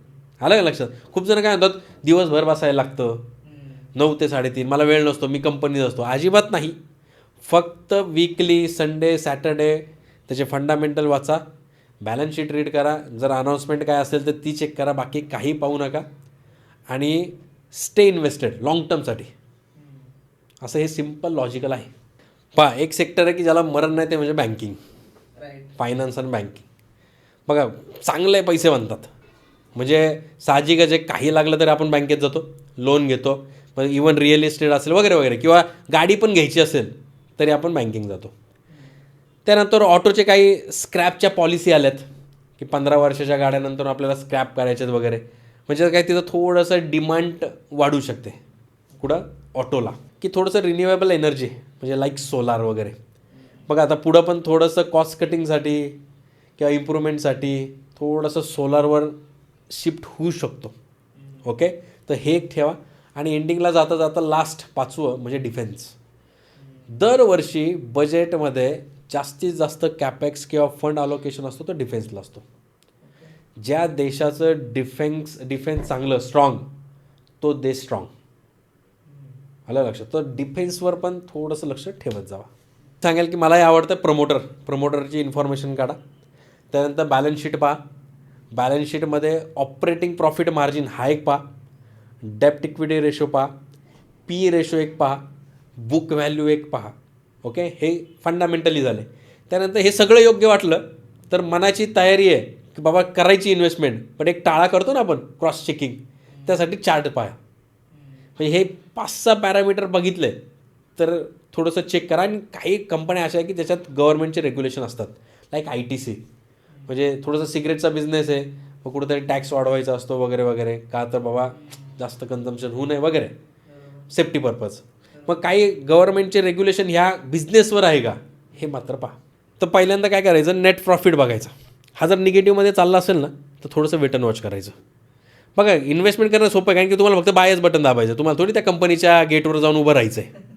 आलं का लक्षात? खूप जण काय म्हणतात दिवसभर बसायला लागतं, 9 ते 3:30, मला वेळ नसतो, मी कंपनीत असतो. अजिबात नाही. फक्त वीकली, संडे, सॅटर्डे त्याचे फंडामेंटल वाचा, बॅलन्स शीट रीड करा, जर अनाऊन्समेंट काय असेल तर ती चेक करा, बाकी काही पाहू नका आणि स्टे इन्व्हेस्टेड लाँग टर्मसाठी. असं हे सिम्पल लॉजिकल आहे. पहा एक सेक्टर आहे की ज्याला मरण नाही, ते म्हणजे बँकिंग, फायनान्स आणि बँकिंग. बघा चांगले पैसे बनतात. म्हणजे साहजिकच आहे, काही लागलं तरी आपण बँकेत जातो, लोन घेतो. पण इवन रिअल इस्टेट असेल वगैरे वगैरे, किंवा गाडी पण घ्यायची असेल तरी आपण बँकिंग जातो. त्यानंतर ऑटोचे काही स्क्रॅपच्या पॉलिसी आल्यात की 15 वर्षाच्या गाड्यानंतर आपल्याला स्क्रॅप करायचे वगैरे. म्हणजे काय तिथं थोडंसं डिमांड वाढू शकते. कुठं? ऑटोला. की थोडंसं रिन्युएबल एनर्जी म्हणजे लाईक सोलार वगैरे. बघा आता पुढं पण थोडंसं कॉस्ट कटिंगसाठी किंवा इम्प्रूव्हमेंटसाठी थोडंसं सोलारवर शिफ्ट होऊ शकतो. ओके, तर हे एक ठेवा. आणि एंडिंगला जाता जाता लास्ट 5वं म्हणजे डिफेन्स. दरवर्षी बजेटमध्ये जास्तीत जास्त कॅपेक्स किंवा फंड अलोकेशन असतो तो डिफेन्सला असतो. ज्या देशाचं डिफेन्स चांगलं स्ट्रॉंग, तो देश स्ट्रॉंग. आलं लक्षात? तर डिफेन्सवर पण थोडंसं लक्ष ठेवत जावा. सांगेल की मलाही आवडतं प्रमोटरची इन्फॉर्मेशन काढा. त्यानंतर बॅलन्स शीट पहा. बॅलन्स शीटमध्ये ऑपरेटिंग प्रॉफिट मार्जिन हा एक पहा, डेप्ट इक्विटी रेशो पहा, PE रेशो एक पहा, बुक व्हॅल्यू एक पहा. ओके, हे फंडामेंटली झाले. त्यानंतर हे सगळं योग्य वाटलं तर मनाची तयारी आहे की बाबा करायची इन्व्हेस्टमेंट, पण एक टाळा करतो ना आपण क्रॉस चेकिंग, त्यासाठी चार्ट पहा. म्हणजे हे 5-6 पॅरामीटर बघितले तर थोडंसं चेक करा. आणि काही कंपन्या अशा आहे की त्याच्यात गव्हर्नमेंटचे रेग्युलेशन असतात, लाईक ITC, म्हणजे थोडंसं सिगरेटचा बिझनेस आहे, मग कुठेतरी टॅक्स वाढवायचा असतो वगैरे वगैरे, का तर बाबा जास्त कन्झम्पशन होऊ नये वगैरे, सेफ्टी पर्पज. मग काही गव्हर्नमेंटचे रेग्युलेशन ह्या बिझनेसवर आहे का, हे मात्र पहा. तर पहिल्यांदा काय करायचं, नेट प्रॉफिट बघायचा. हा जर निगेटिव्हमध्ये चालला असेल ना तर थोडंसं वेट अँड वॉच करायचं. बघा इन्व्हेस्टमेंट करणं सोपं आहे, कारण की तुम्हाला फक्त बायच बटन दाबायचं, तुम्हाला थोडी त्या कंपनीच्या गेटवर जाऊन उभं राहायचं आहे.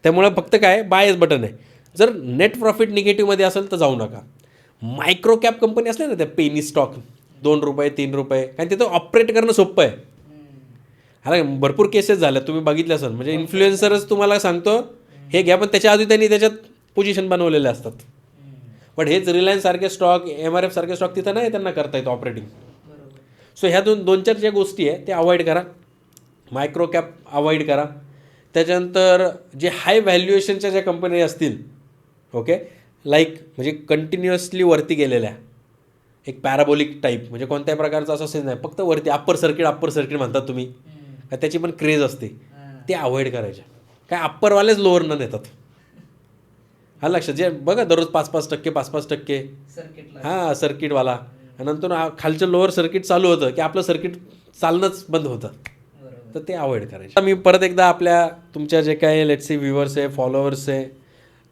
त्यामुळे फक्त काय बायच बटन आहे. जर नेट प्रॉफिट निगेटिव्हमध्ये असेल तर जाऊ नका. मायक्रो कॅप कंपनी असल्या ना त्या पेनी स्टॉक 2 रुपये 3 रुपये, कारण तिथं ऑपरेट करणं सोपं आहे. अरे भरपूर केसेस झाल्या तुम्ही बघितल्या असेल. म्हणजे इन्फ्लुएन्सरच तुम्हाला सांगतो हे घ्या, पण त्याच्या आधी त्यांनी त्याच्यात पोझिशन बनवलेले असतात. पण हेच रिलायन्स सारखे स्टॉक, MRF सारखे स्टॉक तिथं नाही त्यांना करता येतं ऑपरेटिंग. सो ह्या दोन चार ज्या गोष्टी आहे त्या अवॉइड करा. मायक्रो कॅप अवॉइड करा. त्याच्यानंतर जे हाय व्हॅल्युएशनच्या ज्या कंपनी असतील, ओके, लाईक म्हणजे कंटिन्युअसली वरती गेलेल्या, एक पॅराबोलिक टाईप, म्हणजे कोणत्याही प्रकारचं असं सेन्स नाही, फक्त वरती अप्पर सर्किट म्हणतात तुम्ही, का त्याची पण क्रेज असते, ते अवॉइड करायचे. काय अप्परवालेच लोअर न नेतात. हा लक्षात जे बघा दररोज 5% 5% हां सर्किटवाला, नंतर खालचं लोअर सर्किट चालू होतं की आपलं सर्किट चालणंच बंद होतं. तर ते अवॉइड करायचं. मी परत एकदा तुमच्या जे काही लेट्स सी व्ह्युअर्स आहे, फॉलोअर्स आहे,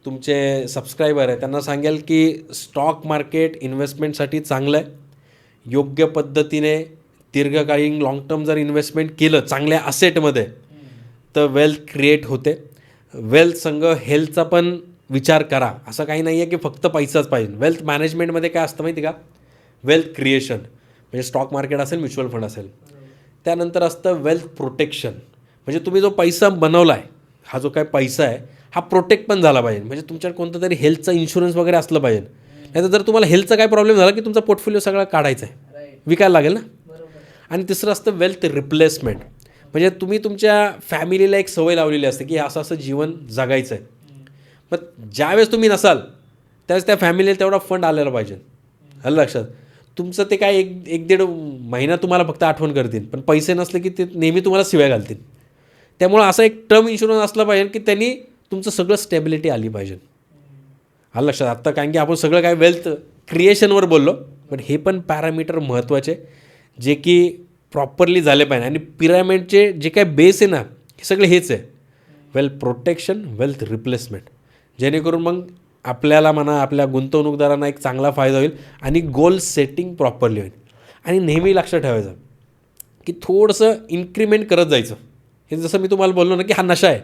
तुमचे सबस्क्रायबर आहे, त्यांना सांगेल की स्टॉक मार्केट इन्व्हेस्टमेंटसाठी चांगलं आहे. योग्य पद्धतीने दीर्घकालीन लॉंग टर्म जर इन्व्हेस्टमेंट केलं चांगल्या असेटमध्ये तर वेल्थ क्रिएट होते. वेल्थ संघ हेल्थचा पण विचार करा. असं काही नाही आहे की फक्त पैसाच पाहिजे. वेल्थ मॅनेजमेंटमध्ये काय असतं माहिती का, वेल्थ क्रिएशन म्हणजे स्टॉक मार्केट असेल, म्युच्युअल फंड असेल. त्यानंतर असतं वेल्थ प्रोटेक्शन, म्हणजे तुम्ही जो पैसा बनवला आहे, हा जो काय पैसा आहे हा प्रोटेक्ट पण झाला पाहिजे. म्हणजे तुमच्याकडे कोणतं तरी हेल्थचा इन्शुरन्स वगैरे असलं पाहिजे. नाही तर जर तुम्हाला हेल्थचा काय प्रॉब्लेम झाला की तुमचा पोर्टफोलिओ सगळा काढायचा आहे, विकायला लागेल ना. आणि तिसरं असतं वेल्थ रिप्लेसमेंट, म्हणजे तुम्ही तुमच्या फॅमिलीला एक सवय लावलेली असते की असं असं जीवन जगायचं आहे. मग ज्यावेळेस तुम्ही नसाल त्यावेळेस त्या फॅमिलीला तेवढा फंड आलेला पाहिजे. आलं लक्षात. तुमचं ते काय एक दीड महिना तुम्हाला फक्त आठवण करतील, पण पैसे नसले की ते नेहमी तुम्हाला शिव्या घालतील. त्यामुळं असं एक टर्म इन्शुरन्स असला पाहिजे की त्यांनी तुमचं सगळं स्टेबिलिटी आली पाहिजे. आलं लक्षात. आत्ता कारण की आपण सगळं काय वेल्थ क्रिएशनवर बोललो, पण हे पण पॅरामीटर महत्त्वाचे जे की प्रॉपरली झाले पाहिजे. आणि पिरामिडचे जे काय बेस आहे ना, हे सगळे हेच आहे, वेल्थ प्रोटेक्शन, वेल्थ रिप्लेसमेंट, जेणेकरून मग आपल्याला म्हणा आपल्या गुंतवणूकदारांना एक चांगला फायदा होईल आणि गोल सेटिंग प्रॉपरली होईल. आणि नेहमी लक्षात ठेवायचं की थोडंसं इन्क्रीमेंट करत जायचं. हे जसं मी तुम्हाला बोललो ना की हा नशा आहे,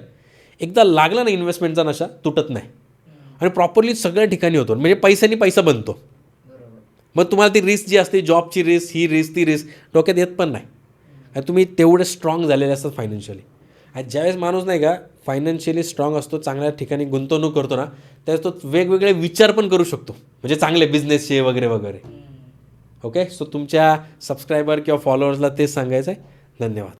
एकदा लागला ना इन्व्हेस्टमेंटचा नशा तुटत नाही आणि प्रॉपरली सगळ्या ठिकाणी होतो. म्हणजे पैशानी पैसा बनतो. मग तुम्हाला ती रिस्क जी असते, जॉबची रिस्क, ही रिस्क ती रिस्क डोक्यात येत पण नाही. आणि तुम्ही तेवढे स्ट्रॉंग झालेले असतात फायनान्शियली. आणि ज्यावेळेस माणूस नाही का फायनान्शियली स्ट्रॉंग असतो, चांगल्या ठिकाणी गुंतवणूक करतो ना, त्यावेळेस तो वेगवेगळे विचार पण करू शकतो, म्हणजे चांगले बिझनेसचे वगैरे वगैरे. ओके. सो तुमच्या सबस्क्रायबर किंवा फॉलोअर्सला तेच सांगायचं आहे. धन्यवाद.